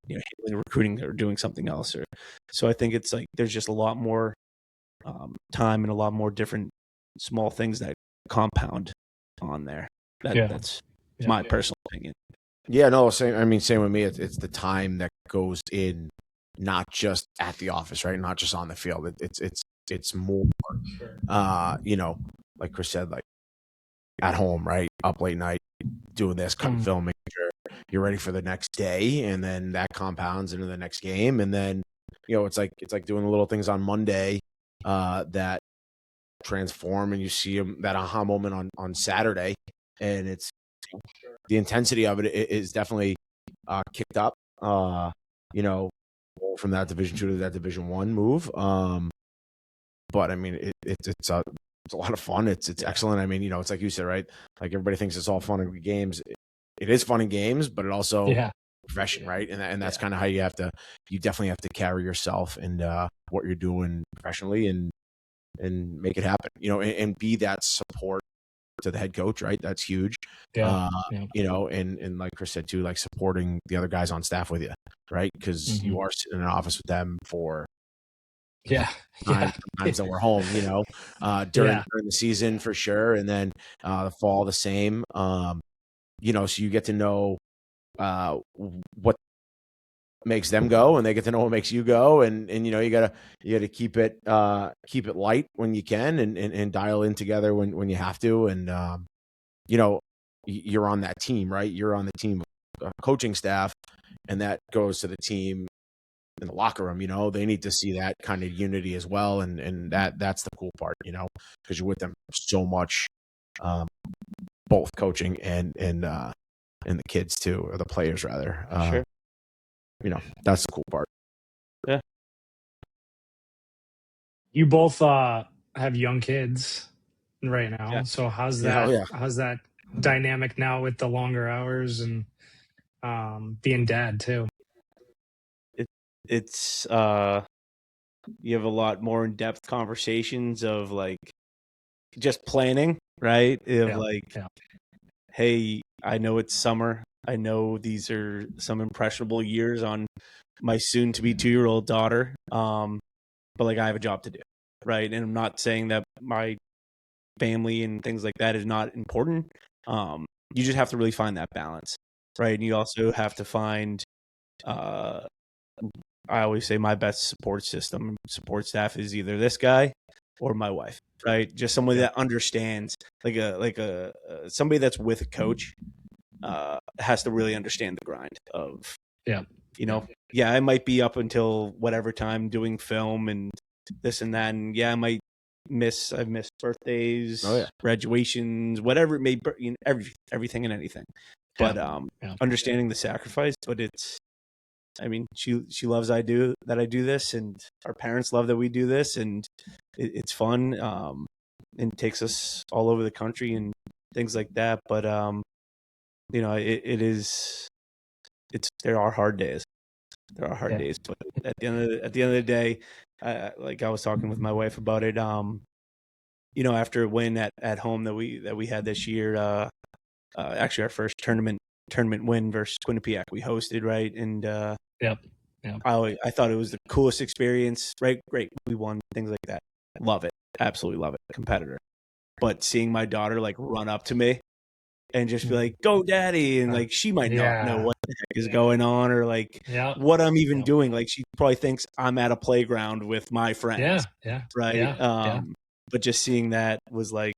handling recruiting or doing something else. Or so I think it's like there's just a lot more time and a lot more different small things that compound on there. That's my personal opinion. Yeah, no, same. I mean, same with me. It's the time that goes in, not just at the office, right? Not just on the field. It's more, like Chris said, like at home, right? Up late night, doing this, cutting film, making sure you're ready for the next day, and then that compounds into the next game, and then it's like doing the little things on Monday that transform, and you see that aha moment on Saturday, and it's the intensity of it is definitely kicked up. From that Division II to that Division I move. But I mean, it's a lot of fun. It's excellent. I mean, it's like you said, right? Like everybody thinks it's all fun in games. It is fun in games, but it also profession, right? And that's kind of how you definitely have to carry yourself and what you're doing professionally and make it happen, and be that support to the head coach, right? That's huge. And like Chris said too, like supporting the other guys on staff with you, right? Because you are sitting in an office with them for times that we're home, during the season for sure, and then the fall the same. So you get to know what makes them go, and they get to know what makes you go, and you gotta keep it light when you can, and dial in together when you have to, and you're on that team, right? You're on the team coaching staff, and that goes to the team in the locker room. They need to see that kind of unity as well, and that's the cool part, because you're with them so much, both coaching and the kids too, or the players rather. Sure. That's the cool part. Yeah. You both have young kids right now. Yeah. So how's that dynamic now with the longer hours and being dad too? It's you have a lot more in-depth conversations of like just planning, right? Hey, I know it's summer. I know these are some impressionable years on my soon-to-be 2-year-old daughter. But like I have a job to do, right? And I'm not saying that my family and things like that is not important. You just have to really find that balance, right? And you also have to find, I always say my best support staff is either this guy or my wife, right? Just somebody that understands, like somebody that's with a coach, has to really understand the grind of, I might be up until whatever time doing film and this and that, and I might I've missed birthdays, Oh, yeah. graduations, whatever it may be, you know, everything and anything. But understanding the sacrifice, but I mean, she loves I do this, and our parents love that we do this, and it's fun. And takes us all over the country and things like that. But you know, there are hard days. There are hard days, but at the end of the day, like I was talking with my wife about it. You know, after a win at home that we had this year, actually our first tournament win versus Quinnipiac, we hosted, right, and I thought it was the coolest experience. Right, great, we won, things like that. Love it, absolutely love it. Competitor, but seeing my daughter like run up to me and just be like, "Go, daddy," and like she might not know what the heck is going on or like what I'm even doing. Like she probably thinks I'm at a playground with my friends. Right. But just seeing that was like,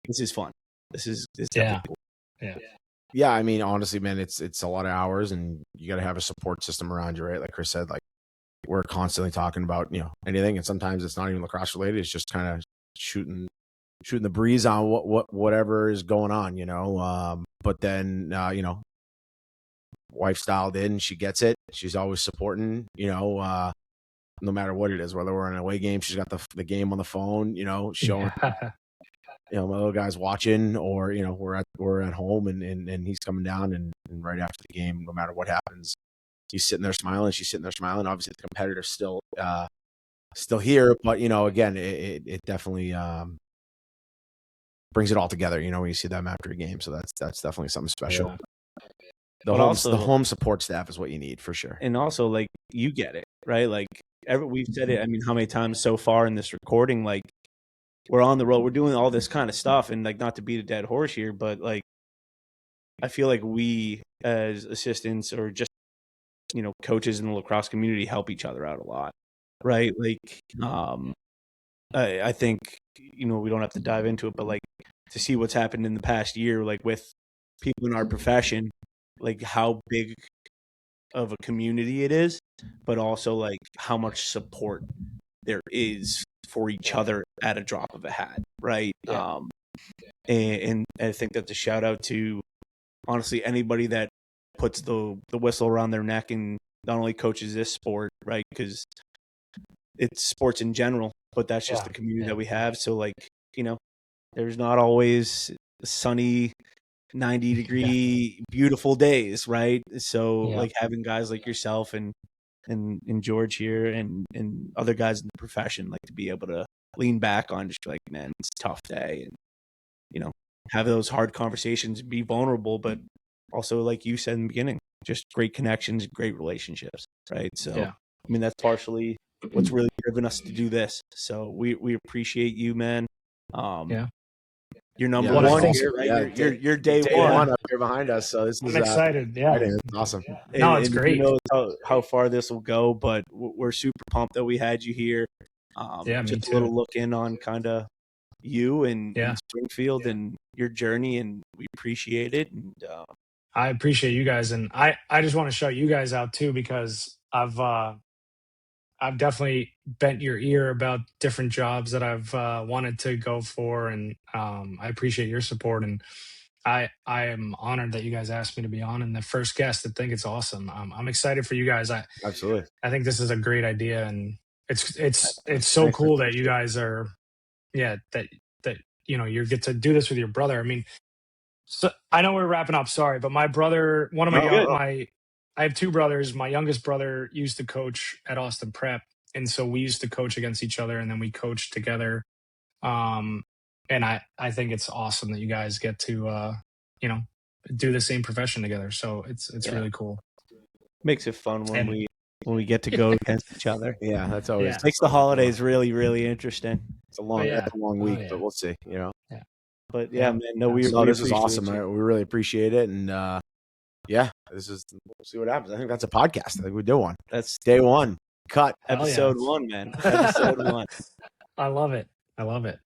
this is fun. This is definitely cool. Yeah, I mean, honestly, man, it's a lot of hours, and you got to have a support system around you, right? Like Chris said, like we're constantly talking about, you know, anything, and sometimes it's not even lacrosse related. It's just kind of shooting the breeze on whatever is going on, you know. But then, you know, wife dialed in, she gets it. She's always supporting, you know, no matter what it is, whether we're in an away game, she's got the game on the phone, you know, showing. You know, my little guy's watching, or you know, we're at home, and he's coming down, and right after the game, no matter what happens, he's sitting there smiling, she's sitting there smiling. Obviously, the competitor's still here, but you know, again, it definitely brings it all together. You know, when you see them after a game, so that's definitely something special. The home support staff is what you need for sure, and also like you get it right. Like we've said it. I mean, how many times so far in this recording, like. We're on the road. We're doing all this kind of stuff, and like not to beat a dead horse here, but like I feel like we as assistants or just you know coaches in the lacrosse community help each other out a lot, right? Like I think you know we don't have to dive into it, but like to see what's happened in the past year, like with people in our profession, like how big of a community it is, but also like how much support there is for each other at a drop of a hat, right? And I think that's a shout out to honestly anybody that puts the whistle around their neck and not only coaches this sport, right? Because it's sports in general, but that's just the community that we have. So like, you know, there's not always sunny 90-degree beautiful days, right? So like having guys like yourself and George here and other guys in the profession, like to be able to lean back on, just be like, man, it's a tough day, and you know, have those hard conversations, be vulnerable, but also like you said in the beginning, just great connections, great relationships, right? So I mean, that's partially what's really driven us to do this. So we appreciate you, man. You're number one here, right? You're day one up here behind us. So this is I'm excited. it's awesome. No, it's great. Who knows how far this will go, but we're super pumped that we had you here. Just a little look in on kind of you and Springfield and your journey, and we appreciate it. And I appreciate you guys, and I just want to shout you guys out too, because I've definitely bent your ear about different jobs that I've wanted to go for, and I appreciate your support. And I am honored that you guys asked me to be on, and the first guest. I think it's awesome. I'm excited for you guys. Absolutely. I think this is a great idea, and it's so cool that you guys are, that you know you get to do this with your brother. I mean, so I know we're wrapping up. Sorry, but my brother, one of my I have two brothers. My youngest brother used to coach at Austin Prep, and so we used to coach against each other, and then we coached together. And I think it's awesome that you guys get to you know do the same profession together. So it's really cool. Makes it fun when we get to go against each other. Yeah, that's always makes the holidays really, really interesting. It's a long week, but we'll see. You know. Yeah. But man, this is awesome. We really appreciate it, and we'll see what happens. I think that's a podcast. I think we do one. That's day one. Cut episode 1, man. Episode 1. I love it.